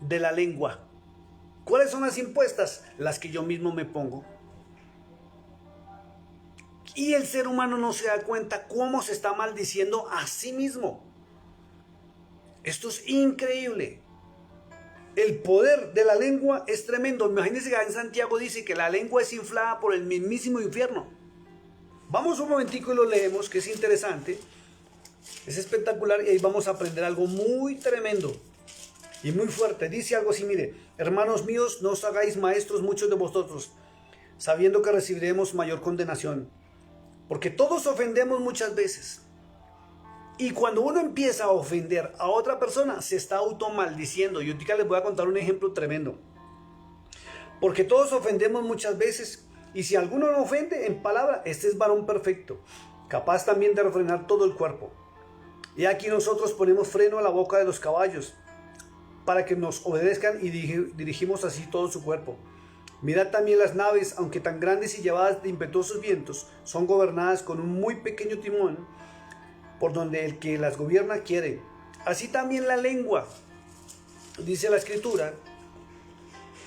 de la lengua. ¿Cuáles son las impuestas? Las que yo mismo me pongo. Y el ser humano no se da cuenta cómo se está maldiciendo a sí mismo. Esto es increíble. El poder de la lengua es tremendo. Imagínense que en Santiago dice que la lengua es inflada por el mismísimo infierno. Vamos un momentico y lo leemos, que es interesante. Es espectacular y ahí vamos a aprender algo muy tremendo y muy fuerte. Dice algo así, mire: hermanos míos, no os hagáis maestros muchos de vosotros, sabiendo que recibiremos mayor condenación. Porque todos ofendemos muchas veces. Y cuando uno empieza a ofender a otra persona, se está automaldiciendo. Y ahorita les voy a contar un ejemplo tremendo. Porque todos ofendemos muchas veces. Y si alguno no ofende en palabra, este es varón perfecto, capaz también de refrenar todo el cuerpo. Y aquí nosotros ponemos freno a la boca de los caballos, para que nos obedezcan y dirigimos así todo su cuerpo. Mirad también las naves, aunque tan grandes y llevadas de impetuosos vientos, son gobernadas con un muy pequeño timón, por donde el que las gobierna quiere. Así también la lengua, dice la Escritura,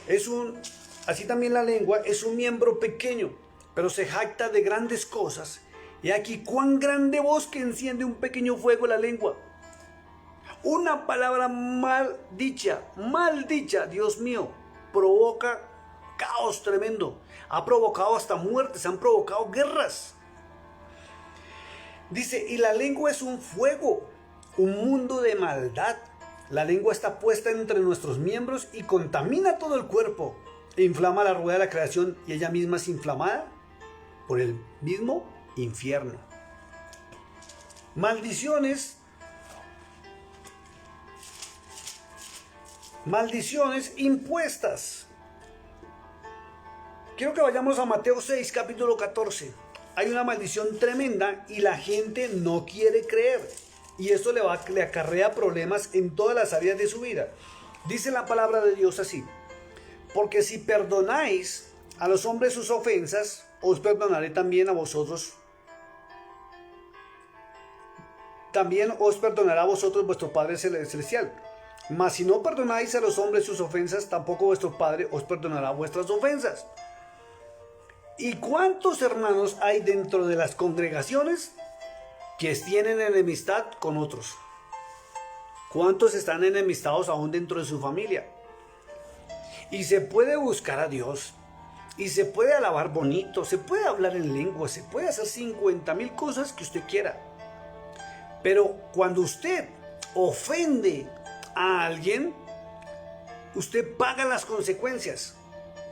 es un Así también la lengua es un miembro pequeño, pero se jacta de grandes cosas. Y aquí cuán grande bosque enciende un pequeño fuego la lengua. Una palabra mal dicha, Dios mío, provoca caos tremendo. Ha provocado hasta muertes, han provocado guerras. Dice, y la lengua es un fuego, un mundo de maldad. La lengua está puesta entre nuestros miembros y contamina todo el cuerpo. E inflama la rueda de la creación y ella misma es inflamada por el mismo infierno. Maldiciones impuestas. Quiero que vayamos a Mateo 6, capítulo 14. Hay una maldición tremenda y la gente no quiere creer. Y esto le acarrea problemas en todas las áreas de su vida. Dice la palabra de Dios así: porque si perdonáis a los hombres sus ofensas, os perdonaré también a vosotros. También os perdonará a vosotros vuestro Padre Celestial. Mas si no perdonáis a los hombres sus ofensas, tampoco vuestro Padre os perdonará vuestras ofensas. ¿Y cuántos hermanos hay dentro de las congregaciones que tienen enemistad con otros? ¿Cuántos están enemistados aún dentro de su familia? Y se puede buscar a Dios, y se puede alabar bonito, se puede hablar en lengua, se puede hacer 50,000 cosas que usted quiera. Pero cuando usted ofende a alguien, usted paga las consecuencias.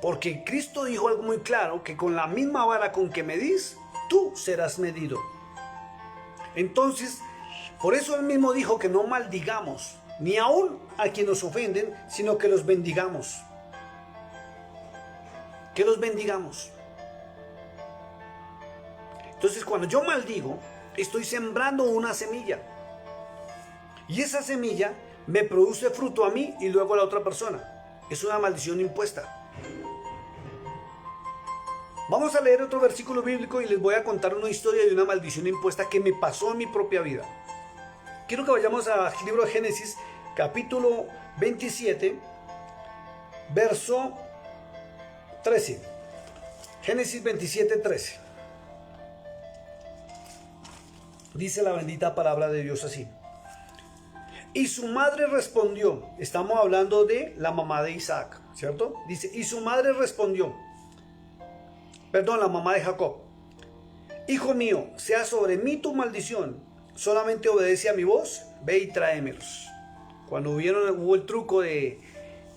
Porque Cristo dijo algo muy claro, que con la misma vara con que medís, tú serás medido. Entonces, por eso él mismo dijo que no maldigamos, ni aún a quien nos ofenden, sino que los bendigamos. Que los bendigamos. Entonces, cuando yo maldigo, estoy sembrando una semilla. Y esa semilla me produce fruto a mí y luego a la otra persona. Es una maldición impuesta. Vamos a leer otro versículo bíblico y les voy a contar una historia de una maldición impuesta que me pasó en mi propia vida. Quiero que vayamos al libro de Génesis, capítulo 27, verso 13. Génesis 27, 13. Dice la bendita palabra de Dios así: y su madre respondió. Estamos hablando de la mamá de Isaac, ¿cierto? Dice, y su madre respondió, la mamá de Jacob: hijo mío, sea sobre mí tu maldición, solamente obedece a mi voz, ve y tráemelos. Cuando hubo el truco de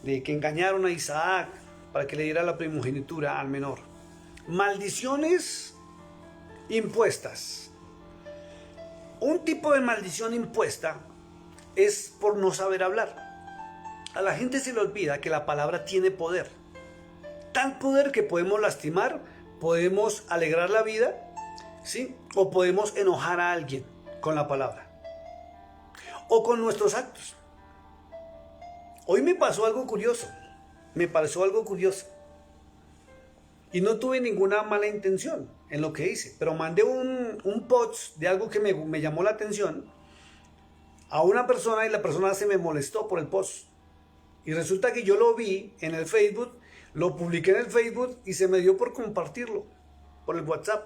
que engañaron a Isaac para que le diera la primogenitura al menor. Maldiciones impuestas. Un tipo de maldición impuesta es por no saber hablar. A la gente se le olvida que la palabra tiene poder. Tal poder que podemos lastimar, podemos alegrar la vida, ¿sí? O podemos enojar a alguien con la palabra. O con nuestros actos. Hoy me pasó algo curioso. Y no tuve ninguna mala intención en lo que hice. Pero mandé un post de algo que me llamó la atención a una persona y la persona se me molestó por el post. Y resulta que yo lo vi en el Facebook, lo publiqué en el Facebook y se me dio por compartirlo por el WhatsApp.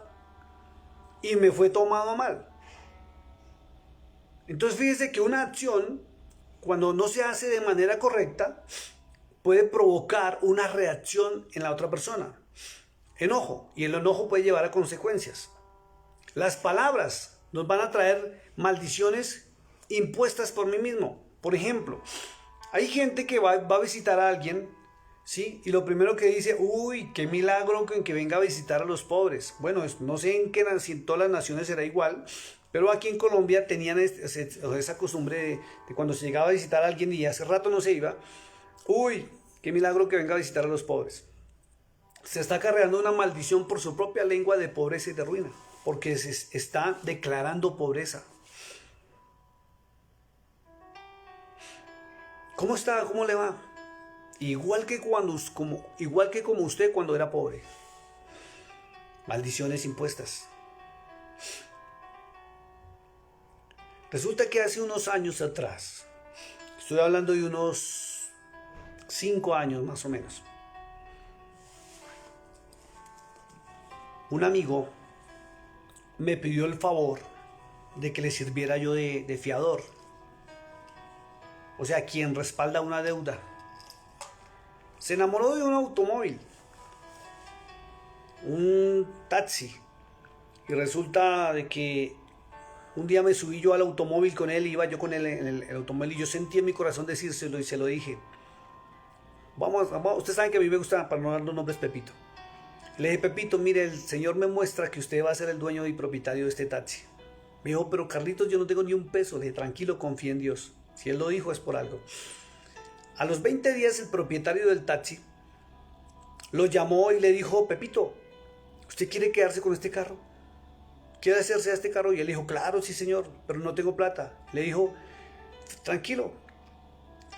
Y me fue tomado a mal. Entonces fíjese que una acción, cuando no se hace de manera correcta, puede provocar una reacción en la otra persona. Enojo. Y el enojo puede llevar a consecuencias. Las palabras nos van a traer maldiciones impuestas por mí mismo. Por ejemplo, hay gente que va a visitar a alguien, ¿sí? Y lo primero que dice, uy, qué milagro que venga a visitar a los pobres. Bueno, no sé si en todas las naciones será igual, pero aquí en Colombia tenían esa costumbre de cuando se llegaba a visitar a alguien y hace rato no se iba, uy, qué milagro que venga a visitar a los pobres. Se está acarreando una maldición por su propia lengua de pobreza y de ruina, porque se está declarando pobreza. ¿Cómo está? ¿Cómo le va? Igual que como usted cuando era pobre. Maldiciones impuestas. Resulta que hace unos años atrás, estoy hablando de unos 5 años más o menos, un amigo me pidió el favor de que le sirviera yo de fiador, o sea, quien respalda una deuda. Se enamoró de un automóvil, un taxi, y resulta de que un día me subí yo al automóvil con él, iba yo con él en el automóvil y yo sentí en mi corazón decírselo y se lo dije. Vamos, ustedes saben que a mí me gusta, para no dar los nombres, Pepito. Le dije, Pepito, mire, el Señor me muestra que usted va a ser el dueño y propietario de este taxi. Me dijo, pero Carlitos, yo no tengo ni un peso. Le dije, tranquilo, confía en Dios. Si Él lo dijo es por algo. A los 20 días el propietario del taxi lo llamó y le dijo, Pepito, ¿usted quiere quedarse con este carro? ¿Quiere hacerse a este carro? Y él dijo, claro, sí señor, pero no tengo plata. Le dijo, tranquilo,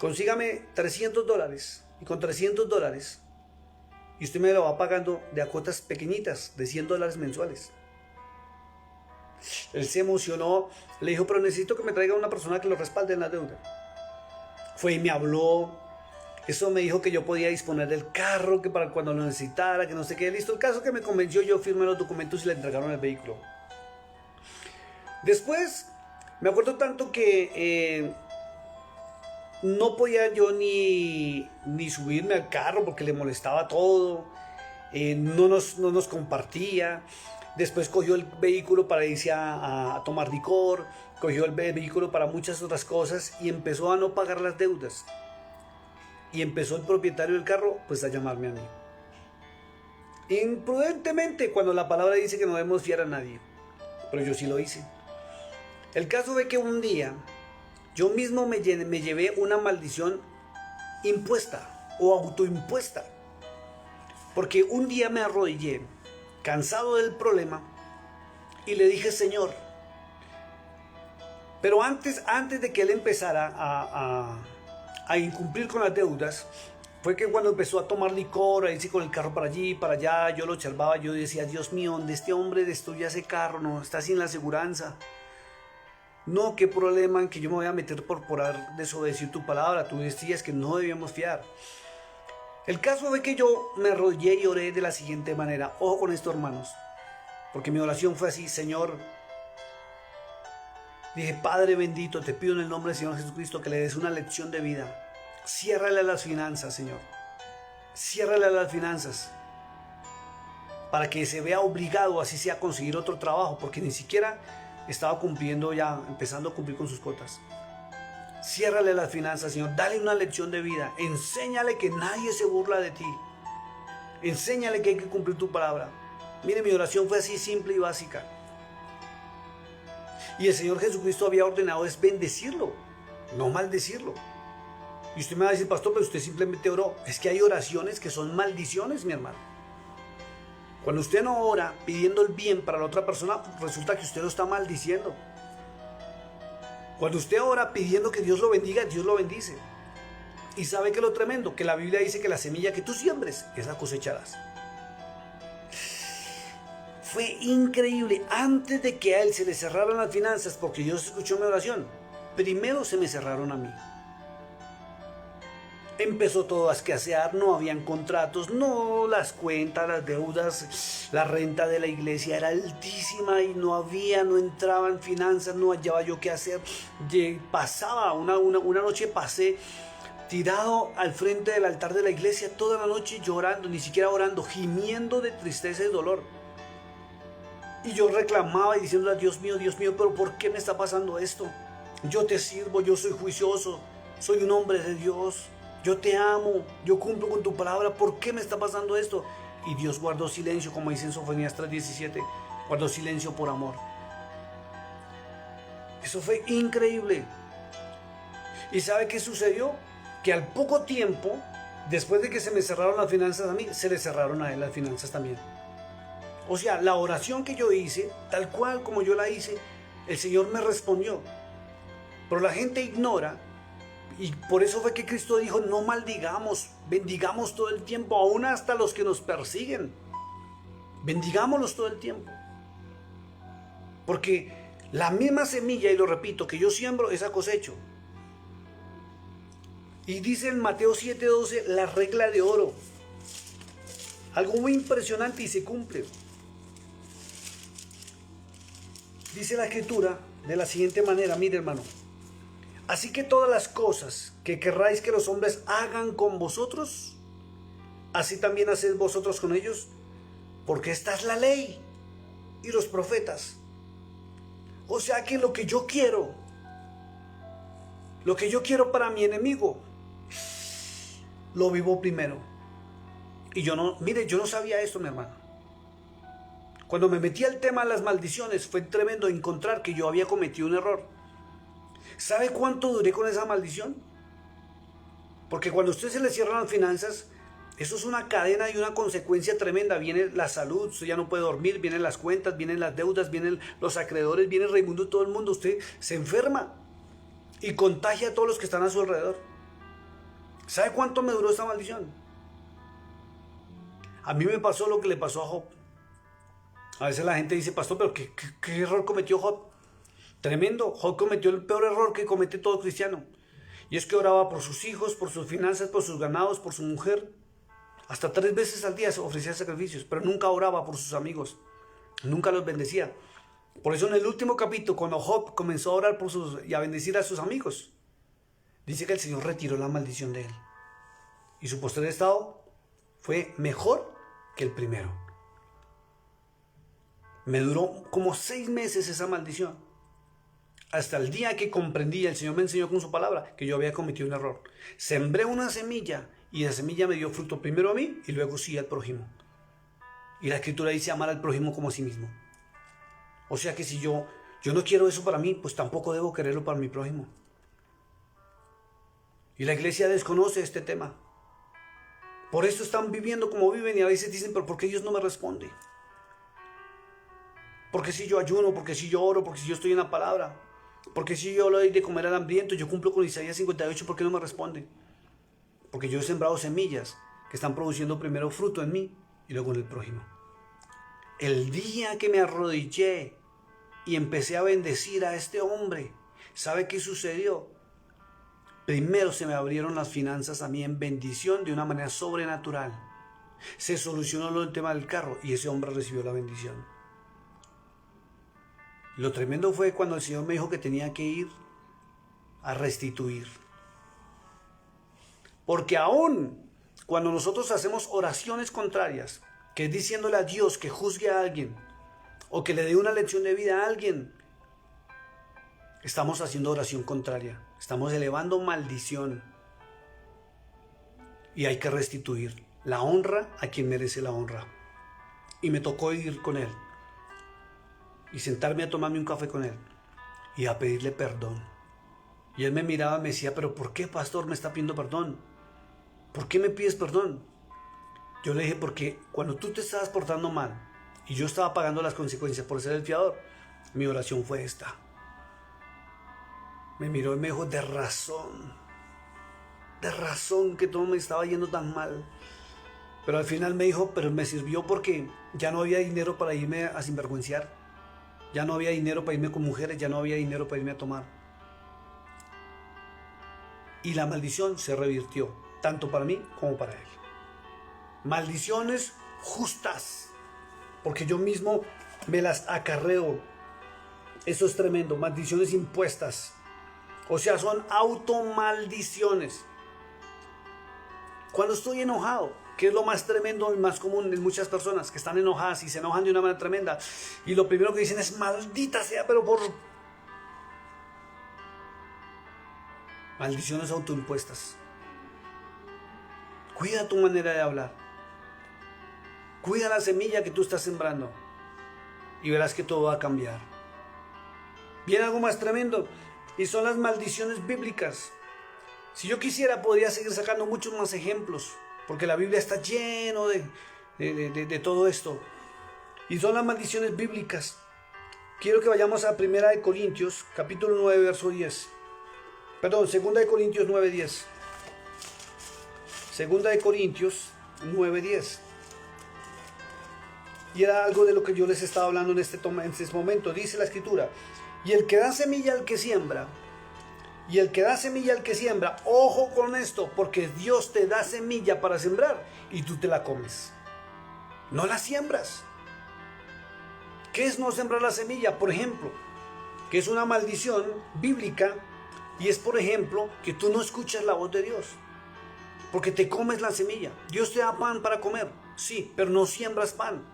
consígame $300 y con $300 y usted me lo va pagando de a cuotas pequeñitas de $100 mensuales. Él se emocionó, le dijo, pero necesito que me traiga una persona que lo respalde en la deuda. Fue y me habló, eso me dijo que yo podía disponer del carro, que para cuando lo necesitara, que no sé qué, listo. El caso que me convenció, yo firmé los documentos y le entregaron el vehículo. Después, me acuerdo tanto que no podía yo ni subirme al carro porque le molestaba todo, no nos compartía. Después cogió el vehículo para irse a tomar licor, cogió el vehículo para muchas otras cosas y empezó a no pagar las deudas. Y empezó el propietario del carro pues a llamarme a mí. Imprudentemente, cuando la palabra dice que no debemos fiar a nadie, pero yo sí lo hice. El caso fue que un día yo mismo me llevé una maldición impuesta o autoimpuesta. Porque un día me arrodillé, cansado del problema, y le dije, Señor, pero antes de que él empezara a incumplir con las deudas, fue que cuando empezó a tomar licor, a irse con el carro para allí, para allá, yo lo observaba, yo decía, Dios mío, ¿dónde este hombre destruye ese carro? No, está sin la aseguranza. No, qué problema en que yo me voy a meter por desobedecer tu palabra. Tú decías que no debíamos fiar. El caso fue que yo me arrodillé y oré de la siguiente manera. Ojo con esto, hermanos, porque mi oración fue así, Señor. Dije, Padre bendito, te pido en el nombre del Señor Jesucristo que le des una lección de vida. Ciérrale a las finanzas, Señor. Ciérrale a las finanzas. Para que se vea obligado, así sea, a conseguir otro trabajo, porque ni siquiera estaba cumpliendo ya, empezando a cumplir con sus cuotas. Ciérrale las finanzas, Señor. Dale una lección de vida. Enséñale que nadie se burla de ti. Enséñale que hay que cumplir tu palabra. Mire, mi oración fue así, simple y básica. Y el Señor Jesucristo había ordenado es bendecirlo, no maldecirlo. Y usted me va a decir, pastor, pero usted simplemente oró. Es que hay oraciones que son maldiciones, mi hermano. Cuando usted no ora pidiendo el bien para la otra persona, resulta que usted lo está maldiciendo. Cuando usted ora pidiendo que Dios lo bendiga, Dios lo bendice. Y sabe que lo tremendo, que la Biblia dice que la semilla que tú siembres, esa cosecharás. Fue increíble. Antes de que a él se le cerraran las finanzas, porque Dios escuchó mi oración, primero se me cerraron a mí. Empezó todo a escasear, no habían contratos, no, las cuentas, las deudas, la renta de la iglesia era altísima y no entraban finanzas, no hallaba yo qué hacer. Pasaba, una noche pasé tirado al frente del altar de la iglesia toda la noche llorando, ni siquiera orando, gimiendo de tristeza y dolor. Y yo reclamaba y diciéndole a Dios mío, pero ¿por qué me está pasando esto? Yo te sirvo, yo soy juicioso, soy un hombre de Dios. Yo te amo, yo cumplo con tu palabra, ¿por qué me está pasando esto? Y Dios guardó silencio, como dice en Sofonías 3:17, guardó silencio por amor. Eso fue increíble. ¿Y sabe qué sucedió? Que al poco tiempo, después de que se me cerraron las finanzas a mí, se le cerraron a él las finanzas también. O sea, la oración que yo hice, tal cual como yo la hice, el Señor me respondió. Pero la gente ignora. Y por eso fue que Cristo dijo, no maldigamos, bendigamos todo el tiempo, aún hasta los que nos persiguen. Bendigámoslos todo el tiempo. Porque la misma semilla, y lo repito, que yo siembro, esa cosecho. Y dice en Mateo 7:12, la regla de oro. Algo muy impresionante y se cumple. Dice la escritura de la siguiente manera, mire hermano. Así que todas las cosas que querráis que los hombres hagan con vosotros, así también haced vosotros con ellos, porque esta es la ley y los profetas. O sea que lo que yo quiero para mi enemigo, lo vivo primero. Y yo no sabía esto, mi hermano. Cuando me metí al tema de las maldiciones, fue tremendo encontrar que yo había cometido un error. ¿Sabe cuánto duré con esa maldición? Porque cuando a usted se le cierran las finanzas, eso es una cadena y una consecuencia tremenda. Viene la salud, usted ya no puede dormir, vienen las cuentas, vienen las deudas, vienen los acreedores, viene Raimundo, todo el mundo. Usted se enferma y contagia a todos los que están a su alrededor. ¿Sabe cuánto me duró esta maldición? A mí me pasó lo que le pasó a Job. A veces la gente dice, pastor, pero ¿qué error cometió Job? Tremendo. Job cometió el peor error que comete todo cristiano. Y es que oraba por sus hijos, por sus finanzas, por sus ganados, por su mujer. Hasta 3 veces al día se ofrecía sacrificios, pero nunca oraba por sus amigos. Nunca los bendecía. Por eso en el último capítulo, cuando Job comenzó a orar y a bendecir a sus amigos, dice que el Señor retiró la maldición de él. Y su posterior estado fue mejor que el primero. Me duró como 6 meses esa maldición. Hasta el día que comprendí, el Señor me enseñó con su palabra que yo había cometido un error. Sembré una semilla y la semilla me dio fruto primero a mí y luego sí al prójimo. Y la escritura dice amar al prójimo como a sí mismo. O sea que si yo no quiero eso para mí, pues tampoco debo quererlo para mi prójimo. Y la iglesia desconoce este tema. Por eso están viviendo como viven y a veces dicen, pero ¿por qué Dios no me responde? Porque si yo ayuno, porque si yo oro, porque si yo estoy en la palabra, porque si yo le doy de comer al hambriento, yo cumplo con Isaías 58, ¿por qué no me responde? Porque yo he sembrado semillas que están produciendo primero fruto en mí y luego en el prójimo. El día que me arrodillé y empecé a bendecir a este hombre, ¿sabe qué sucedió? Primero se me abrieron las finanzas a mí en bendición de una manera sobrenatural. Se solucionó el tema del carro y ese hombre recibió la bendición. Lo tremendo fue cuando el Señor me dijo que tenía que ir a restituir. Porque aún cuando nosotros hacemos oraciones contrarias, que es diciéndole a Dios que juzgue a alguien o que le dé una lección de vida a alguien, estamos haciendo oración contraria. Estamos elevando maldición. Y hay que restituir la honra a quien merece la honra. Y me tocó ir con él. Y sentarme a tomarme un café con él. Y a pedirle perdón. Y él me miraba y me decía, pero ¿por qué, pastor, me está pidiendo perdón? ¿Por qué me pides perdón? Yo le dije, porque cuando tú te estabas portando mal y yo estaba pagando las consecuencias por ser el fiador, mi oración fue esta. Me miró y me dijo, de razón que todo me estaba yendo tan mal. Pero al final me dijo, pero me sirvió porque ya no había dinero para irme a sinvergüenciar. Ya no había dinero para irme con mujeres, ya no había dinero para irme a tomar. Y la maldición se revirtió, tanto para mí como para él. Maldiciones justas, porque yo mismo me las acarreo. Eso es tremendo, maldiciones impuestas. O sea, son automaldiciones. Cuando estoy enojado, que es lo más tremendo y más común en muchas personas que están enojadas y se enojan de una manera tremenda, y lo primero que dicen es maldita sea, pero por maldiciones autoimpuestas. Cuida tu manera de hablar. Cuida la semilla que tú estás sembrando y verás que todo va a cambiar. Viene algo más tremendo y son las maldiciones bíblicas. Si yo quisiera podría seguir sacando muchos más ejemplos, porque la Biblia está lleno de todo esto. Y son las maldiciones bíblicas. Quiero que vayamos a 1 Corintios, capítulo 9, verso 10. Perdón, 2 Corintios 9, 10. 2 Corintios 9, 10. Y era algo de lo que yo les estaba hablando en este momento. Dice la escritura, y el que da semilla al que siembra, ojo con esto, porque Dios te da semilla para sembrar y tú te la comes. No la siembras. ¿Qué es no sembrar la semilla? Por ejemplo, que es una maldición bíblica, y es, por ejemplo, que tú no escuchas la voz de Dios, porque te comes la semilla. Dios te da pan para comer, sí, pero no siembras pan,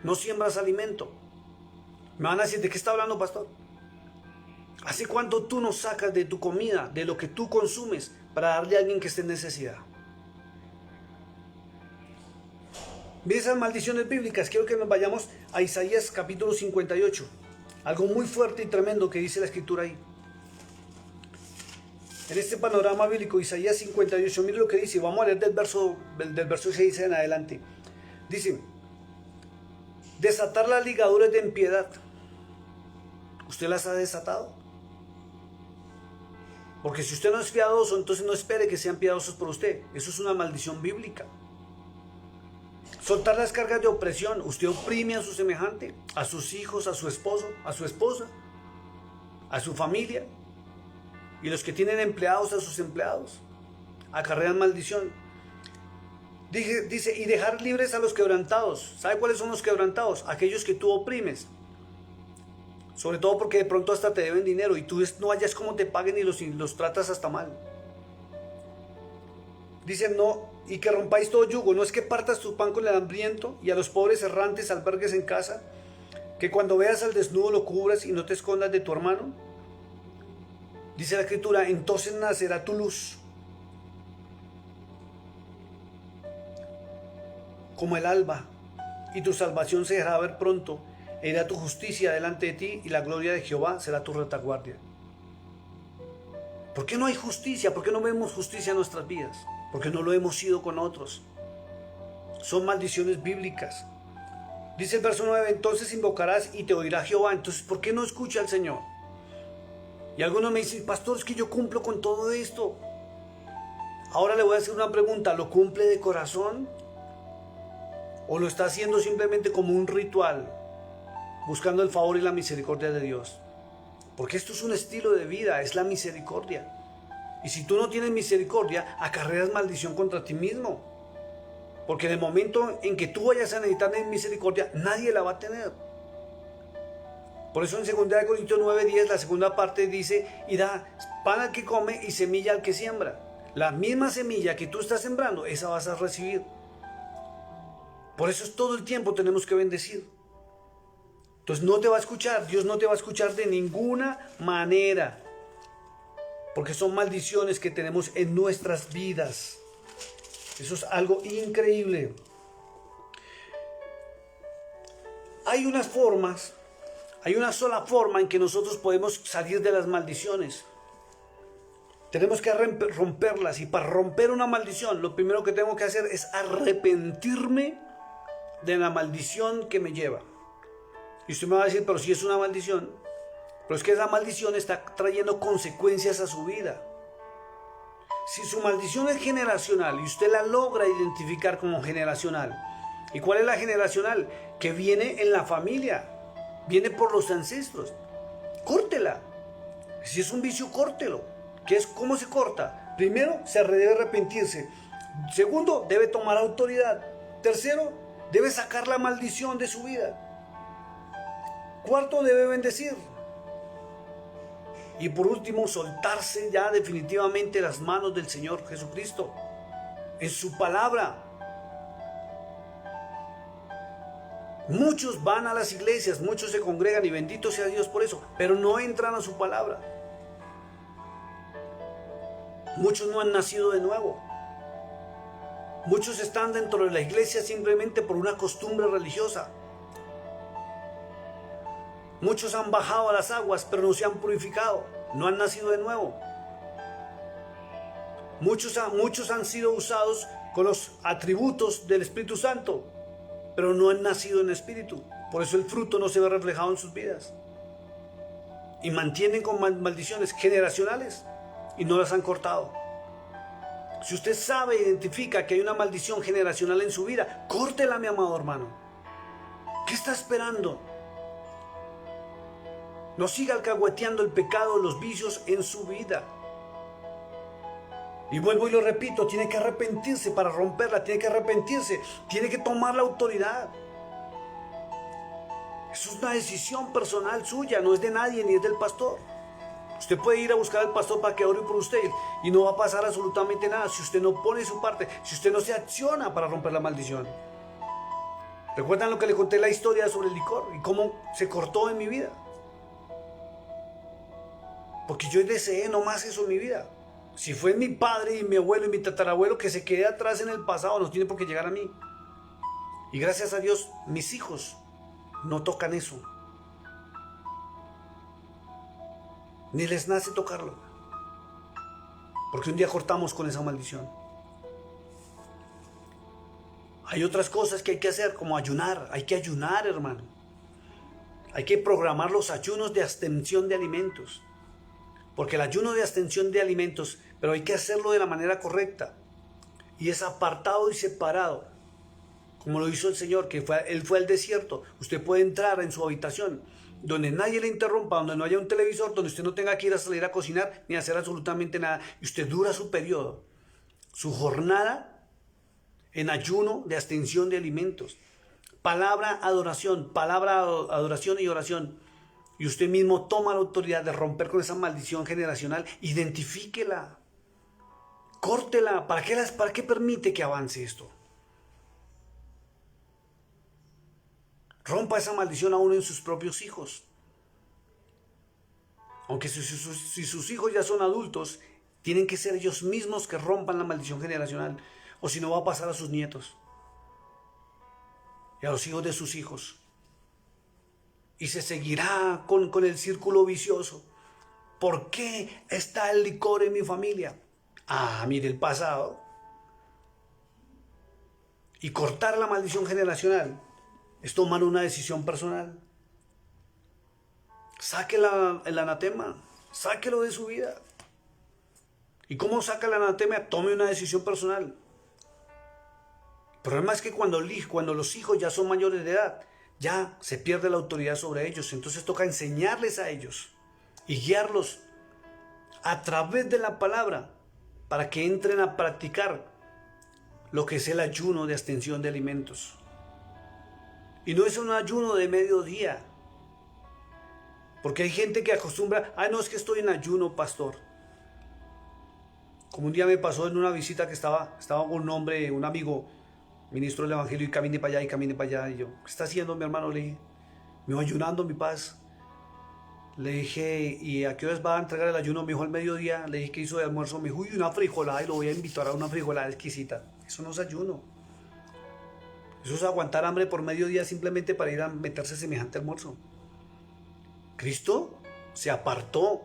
no siembras alimento. Me van a decir, ¿de qué está hablando, pastor? ¿Hace cuánto tú no sacas de tu comida, de lo que tú consumes, para darle a alguien que esté en necesidad? ¿Ves esas maldiciones bíblicas? Quiero que nos vayamos a Isaías capítulo 58. Algo muy fuerte y tremendo que dice la escritura ahí. En este panorama bíblico, Isaías 58, mire lo que dice. Vamos a leer del verso 6 en adelante. Dice: desatar las ligaduras de impiedad. ¿Usted las ha desatado? Porque si usted no es piadoso, entonces no espere que sean piadosos por usted. Eso es una maldición bíblica. Soltar las cargas de opresión. Usted oprime a su semejante, a sus hijos, a su esposo, a su esposa, a su familia. Y los que tienen empleados, a sus empleados. Acarrean maldición. Dice, y dejar libres a los quebrantados. ¿Sabe cuáles son los quebrantados? Aquellos que tú oprimes. Sobre todo porque de pronto hasta te deben dinero y tú no hallas cómo te paguen y los tratas hasta mal. Dice, no, y que rompáis todo yugo. No es que partas tu pan con el hambriento y a los pobres errantes albergues en casa. Que cuando veas al desnudo lo cubras y no te escondas de tu hermano. Dice la escritura, entonces nacerá tu luz como el alba, y tu salvación se dejará ver pronto, e irá tu justicia delante de ti, y la gloria de Jehová será tu retaguardia. ¿Por qué no hay justicia? ¿Por qué no vemos justicia en nuestras vidas? Porque no lo hemos sido con otros. Son maldiciones bíblicas. Dice el verso 9, entonces invocarás y te oirá Jehová. Entonces, ¿por qué no escucha al Señor? Y algunos me dicen, pastor, es que yo cumplo con todo esto. Ahora le voy a hacer una pregunta, ¿lo cumple de corazón? ¿O lo está haciendo simplemente como un ritual, buscando el favor y la misericordia de Dios? Porque esto es un estilo de vida, es la misericordia. Y si tú no tienes misericordia, acarreas maldición contra ti mismo. Porque en el momento en que tú vayas a necesitar misericordia, nadie la va a tener. Por eso en 2 Corintios 9:10, la segunda parte dice, y da pan al que come y semilla al que siembra. La misma semilla que tú estás sembrando, esa vas a recibir. Por eso todo el tiempo tenemos que bendecir. Entonces no te va a escuchar, Dios no te va a escuchar de ninguna manera. Porque son maldiciones que tenemos en nuestras vidas. Eso es algo increíble. Hay unas formas. Hay una sola forma en que nosotros podemos salir de las maldiciones. Tenemos que romperlas. Y para romper una maldición, lo primero que tengo que hacer es arrepentirme de la maldición que me lleva. Y usted me va a decir, pero si es una maldición. Pero es que esa maldición está trayendo consecuencias a su vida. Si su maldición es generacional y usted la logra identificar como generacional. ¿Y cuál es la generacional? Que viene en la familia. Viene por los ancestros. Córtela. Si es un vicio, córtelo. ¿Cómo se corta? Primero, se debe arrepentirse. Segundo, debe tomar autoridad. Tercero, debe sacar la maldición de su vida. Cuarto, debe bendecir. Y por último, soltarse ya definitivamente las manos del Señor Jesucristo. En su palabra. Muchos van a las iglesias, muchos se congregan y bendito sea Dios por eso, pero no entran a su palabra. Muchos no han nacido de nuevo. Muchos están dentro de la iglesia simplemente por una costumbre religiosa. Muchos han bajado a las aguas, pero no se han purificado, no han nacido de nuevo. Muchos han sido usados con los atributos del Espíritu Santo, pero no han nacido en espíritu. Por eso el fruto no se ve reflejado en sus vidas. Y mantienen con maldiciones generacionales y no las han cortado. Si usted sabe e identifica que hay una maldición generacional en su vida, córtela, mi amado hermano. ¿Qué está esperando? No siga alcahueteando el pecado, los vicios en su vida. Y vuelvo y lo repito, tiene que arrepentirse para romperla, tiene que arrepentirse, tiene que tomar la autoridad. Eso es una decisión personal suya, no es de nadie ni es del pastor. Usted puede ir a buscar al pastor para que ore por usted y no va a pasar absolutamente nada si usted no pone su parte, si usted no se acciona para romper la maldición. ¿Recuerdan lo que le conté la historia sobre el licor y cómo se cortó en mi vida? Porque yo deseé no más eso en mi vida. Si fue mi padre y mi abuelo y mi tatarabuelo, que se quede atrás en el pasado, no tiene por qué llegar a mí. Y gracias a Dios, mis hijos no tocan eso. Ni les nace tocarlo. Porque un día cortamos con esa maldición. Hay otras cosas que hay que hacer, como ayunar. Hay que ayunar, hermano. Hay que programar los ayunos de abstención de alimentos. Porque el ayuno de abstención de alimentos, pero hay que hacerlo de la manera correcta. Y es apartado y separado. Como lo hizo el Señor, que Él fue al desierto. Usted puede entrar en su habitación, donde nadie le interrumpa, donde no haya un televisor, donde usted no tenga que ir a salir a cocinar, ni hacer absolutamente nada. Y usted dura su periodo, su jornada en ayuno de abstención de alimentos. Palabra, adoración y oración. Y usted mismo toma la autoridad de romper con esa maldición generacional. Identifíquela. Córtela. ¿Para qué permite que avance esto? Rompa esa maldición aún en sus propios hijos. Aunque si sus hijos ya son adultos, tienen que ser ellos mismos que rompan la maldición generacional. O si no, va a pasar a sus nietos. Y a los hijos de sus hijos. Y se seguirá con el círculo vicioso. ¿Por qué está el licor en mi familia? Mire el pasado. Y cortar la maldición generacional es tomar una decisión personal. Saque el anatema. Sáquelo de su vida. ¿Y cómo saca el anatema? Tome una decisión personal. El problema es que cuando los hijos ya son mayores de edad, ya se pierde la autoridad sobre ellos. Entonces toca enseñarles a ellos y guiarlos a través de la palabra para que entren a practicar lo que es el ayuno de abstención de alimentos. Y no es un ayuno de mediodía. Porque hay gente que acostumbra, no, es que estoy en ayuno, pastor. Como un día me pasó en una visita que estaba con un hombre, un amigo, ministro del evangelio, y camine para allá y camine para allá. Y yo, ¿qué está haciendo, mi hermano? Le dije, me voy ayunando, mi paz. Le dije, ¿y a qué horas va a entregar el ayuno? Me dijo, al mediodía. Le dije, ¿qué hizo de almuerzo? Me dijo, uy, una frijolada, y lo voy a invitar a una frijolada exquisita. Eso no es ayuno. Eso es aguantar hambre por mediodía simplemente para ir a meterse semejante almuerzo. Cristo se apartó,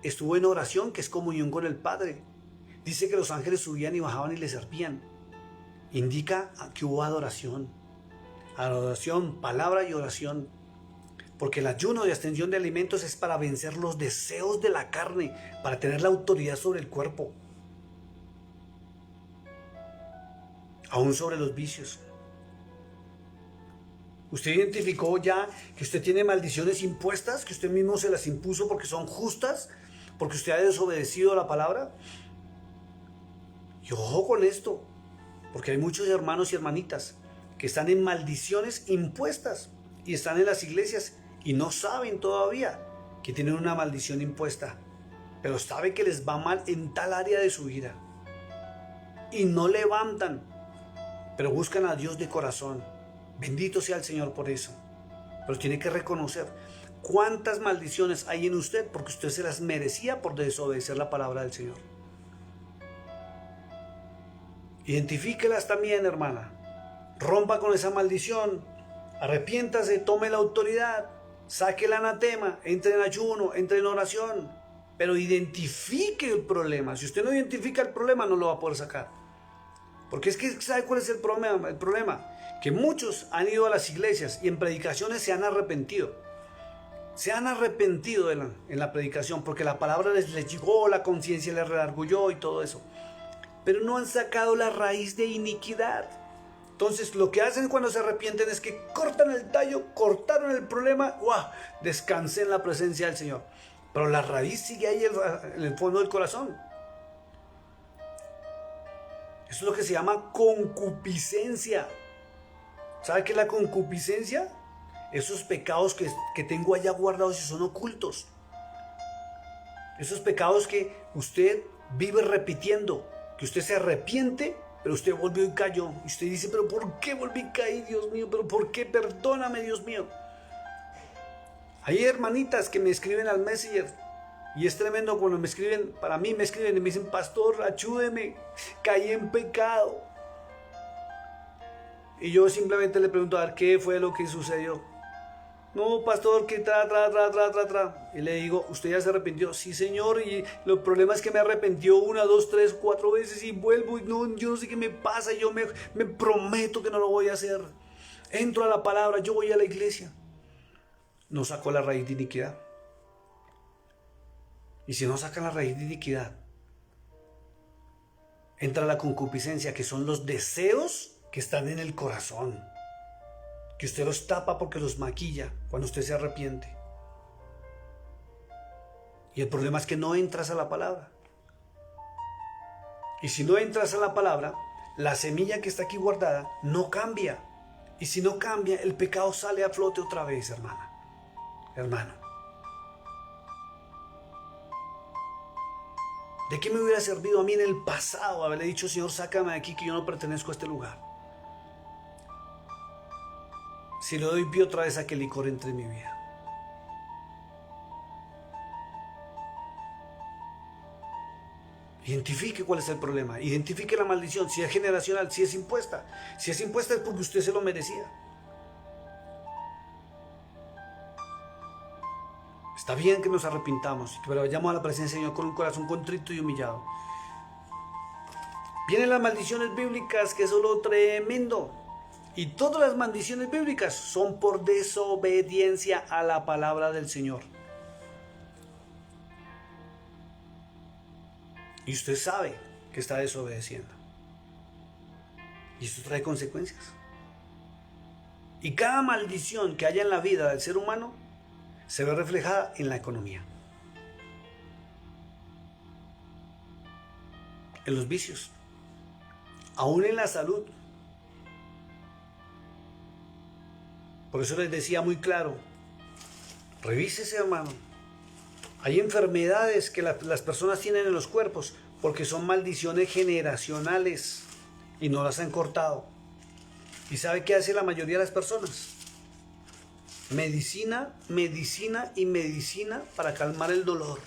estuvo en oración, que es comunión con el Padre. Dice que los ángeles subían y bajaban y le servían. Indica que hubo adoración. Adoración, palabra y oración. Porque el ayuno de abstención de alimentos es para vencer los deseos de la carne, para tener la autoridad sobre el cuerpo, aún sobre los vicios. ¿Usted identificó ya que usted tiene maldiciones impuestas, que usted mismo se las impuso porque son justas, porque usted ha desobedecido a la palabra? Y ojo con esto, porque hay muchos hermanos y hermanitas que están en maldiciones impuestas y están en las iglesias y no saben todavía que tienen una maldición impuesta, pero saben que les va mal en tal área de su vida y no levantan, pero buscan a Dios de corazón. Bendito sea el Señor por eso. Pero tiene que reconocer cuántas maldiciones hay en usted porque usted se las merecía por desobedecer la palabra del Señor. Identifíquelas también, hermana. Rompa con esa maldición. Arrepiéntase, tome la autoridad. Saque el anatema. Entre en ayuno, entre en oración. Pero identifique el problema. Si usted no identifica el problema, no lo va a poder sacar. Porque es que, ¿sabe cuál es el problema? El problema, que muchos han ido a las iglesias y en predicaciones se han arrepentido. Se han arrepentido en la predicación porque la palabra les llegó, la conciencia les redargulló y todo eso. Pero no han sacado la raíz de iniquidad. Entonces lo que hacen cuando se arrepienten es que cortan el tallo, cortaron el problema, ¡wow! Descansé en la presencia del Señor. Pero la raíz sigue ahí en el fondo del corazón. Eso es lo que se llama concupiscencia. ¿Sabe qué es la concupiscencia? esos pecados que tengo allá guardados y son ocultos. Esos pecados que usted vive repitiendo, que usted se arrepiente, pero usted volvió y cayó. Y usted dice, pero ¿por qué volví y caí, Dios mío? ¿Pero por qué? Perdóname, Dios mío. Hay hermanitas que me escriben al Messenger y es tremendo cuando me escriben, para mí me escriben y me dicen, pastor, ayúdeme, caí en pecado. Y yo simplemente le pregunto, a ver, ¿qué fue lo que sucedió? No, pastor, que Y le digo, ¿usted ya se arrepintió? Sí, señor, y el problema es que me arrepintió 1, 2, 3, 4 veces y vuelvo y no, yo no sé qué me pasa, yo me prometo que no lo voy a hacer. Entro a la palabra, yo voy a la iglesia. No sacó la raíz de iniquidad. Y si no sacan la raíz de iniquidad, entra la concupiscencia, que son los deseos que están en el corazón, que usted los tapa porque los maquilla cuando usted se arrepiente. Y el problema es que no entras a la palabra. Y si no entras a la palabra, la semilla que está aquí guardada no cambia. Y si no cambia, el pecado sale a flote otra vez, hermana, hermano. ¿De qué me hubiera servido a mí en el pasado haberle dicho, Señor, sácame de aquí que yo no pertenezco a este lugar? Si le doy pie otra vez a que el licor entre en mi vida. Identifique cuál es el problema, identifique la maldición, si es generacional, si es impuesta. Si es impuesta es porque usted se lo merecía. Está bien que nos arrepintamos, pero vayamos a la presencia del Señor con un corazón contrito y humillado. Vienen las maldiciones bíblicas, que es lo tremendo. Y todas las maldiciones bíblicas son por desobediencia a la palabra del Señor. Y usted sabe que está desobedeciendo. Y esto trae consecuencias. Y cada maldición que haya en la vida del ser humano se ve reflejada en la economía, en los vicios, aún en la salud. Por eso les decía muy claro, revísese, hermano. Hay enfermedades que las personas tienen en los cuerpos porque son maldiciones generacionales y no las han cortado. ¿Y sabe qué hace la mayoría de las personas? Medicina, medicina y medicina para calmar el dolor.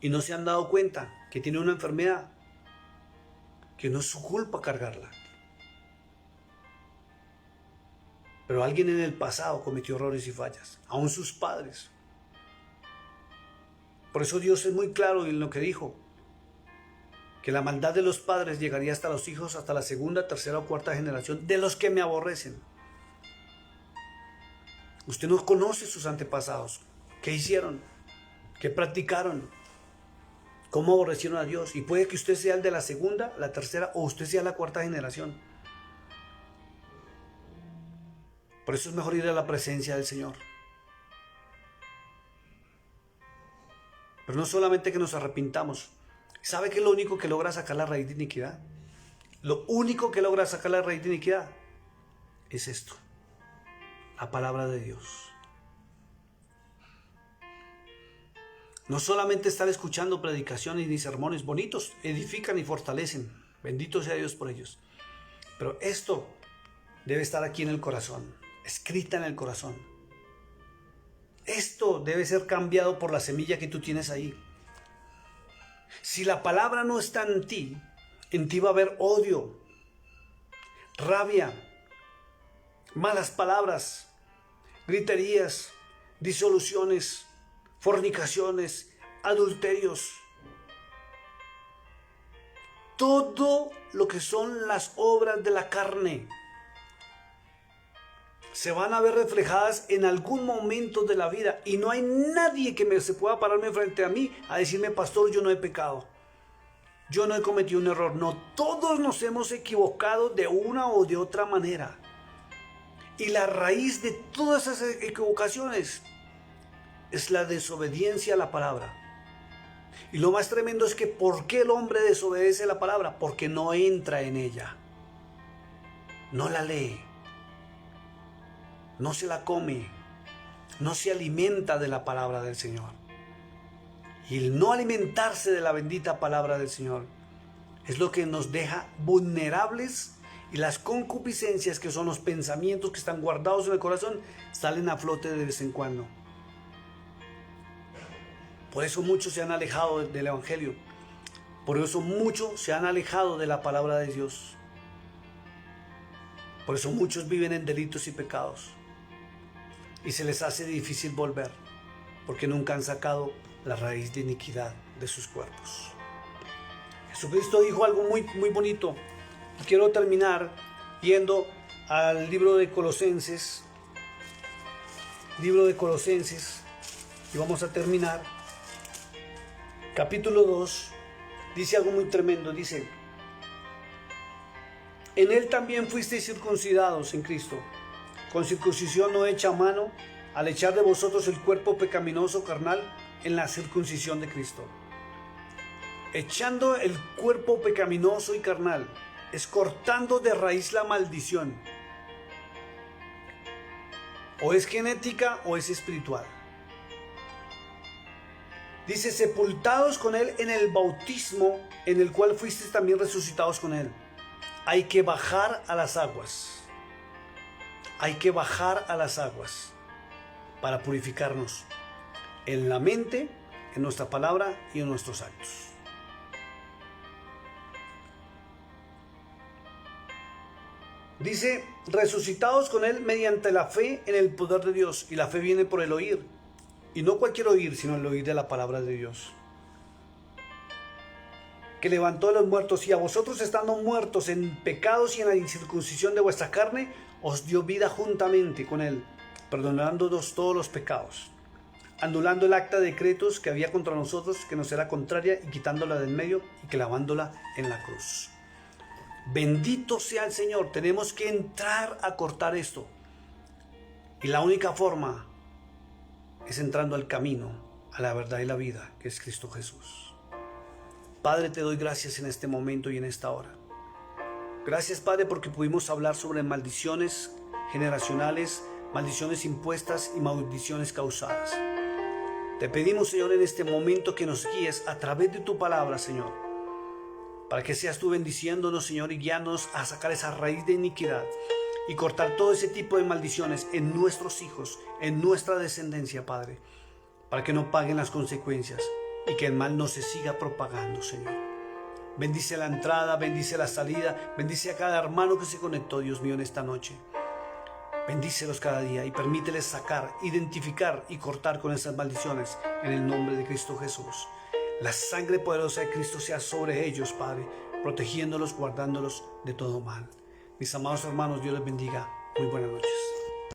Y no se han dado cuenta que tiene una enfermedad que no es su culpa cargarla. Pero alguien en el pasado cometió errores y fallas, aún sus padres. Por eso Dios es muy claro en lo que dijo, que la maldad de los padres llegaría hasta los hijos, hasta la segunda, tercera o cuarta generación de los que me aborrecen. Usted no conoce sus antepasados. ¿Qué hicieron? ¿Qué practicaron? ¿Cómo aborrecieron a Dios? Y puede que usted sea el de la segunda, la tercera o usted sea la cuarta generación. Por eso es mejor ir a la presencia del Señor. Pero no solamente que nos arrepintamos. ¿Sabe qué es lo único que logra sacar la raíz de iniquidad? Lo único que logra sacar la raíz de iniquidad es esto: la palabra de Dios. No solamente estar escuchando predicaciones ni sermones bonitos, edifican y fortalecen. Bendito sea Dios por ellos. Pero esto debe estar aquí en el corazón, escrita en el corazón. Esto debe ser cambiado por la semilla que tú tienes ahí. Si la palabra no está en ti va a haber odio, rabia, malas palabras, griterías, disoluciones, fornicaciones, adulterios. Todo lo que son las obras de la carne se van a ver reflejadas en algún momento de la vida. Y no hay nadie que se pueda pararme frente a mí a decirme: pastor, yo no he pecado, yo no he cometido un error. No, todos nos hemos equivocado de una o de otra manera. Y la raíz de todas esas equivocaciones es la desobediencia a la palabra. Y lo más tremendo es que ¿por qué el hombre desobedece la palabra? Porque no entra en ella, no la lee, no se la come, no se alimenta de la palabra del Señor. Y el no alimentarse de la bendita palabra del Señor es lo que nos deja vulnerables, y las concupiscencias, que son los pensamientos que están guardados en el corazón, salen a flote de vez en cuando. Por eso muchos se han alejado del Evangelio. Por eso muchos se han alejado de la palabra de Dios. Por eso muchos viven en delitos y pecados. Y se les hace difícil volver, porque nunca han sacado la raíz de iniquidad de sus cuerpos. Jesucristo dijo algo muy bonito. Y quiero terminar yendo al libro de Colosenses. Libro de Colosenses. Y vamos a terminar. Capítulo 2. Dice algo muy tremendo. Dice: en él también fuisteis circuncidados en Cristo, con circuncisión no hecha a mano, al echar de vosotros el cuerpo pecaminoso carnal en la circuncisión de Cristo. Echando el cuerpo pecaminoso y carnal es cortando de raíz la maldición. O es genética o es espiritual. Dice: sepultados con él en el bautismo, en el cual fuisteis también resucitados con él. Hay que bajar a las aguas. Hay que bajar a las aguas para purificarnos en la mente, en nuestra palabra y en nuestros actos. Dice: resucitados con él mediante la fe en el poder de Dios. Y la fe viene por el oír. Y no cualquier oír, sino el oír de la palabra de Dios. Que levantó a los muertos, y a vosotros, estando muertos en pecados y en la incircuncisión de vuestra carne, os dio vida juntamente con él, perdonándonos todos los pecados, anulando el acta de decretos que había contra nosotros, que nos era contraria, y quitándola del medio, y clavándola en la cruz. Bendito sea el Señor. Tenemos que entrar a cortar esto. Y la única forma es entrando al camino, a la verdad y la vida, que es Cristo Jesús. Padre, te doy gracias en este momento y en esta hora. Gracias, Padre, porque pudimos hablar sobre maldiciones generacionales, maldiciones impuestas y maldiciones causadas. Te pedimos, Señor, en este momento que nos guíes a través de tu palabra, Señor, para que seas tú bendiciéndonos, Señor, y guiándonos a sacar esa raíz de iniquidad y cortar todo ese tipo de maldiciones en nuestros hijos, en nuestra descendencia, Padre, para que no paguen las consecuencias y que el mal no se siga propagando, Señor. Bendice la entrada, bendice la salida, bendice a cada hermano que se conectó, Dios mío, en esta noche. Bendícelos cada día y permíteles sacar, identificar y cortar con esas maldiciones en el nombre de Cristo Jesús. La sangre poderosa de Cristo sea sobre ellos, Padre, protegiéndolos, guardándolos de todo mal. Mis amados hermanos, Dios les bendiga. Muy buenas noches.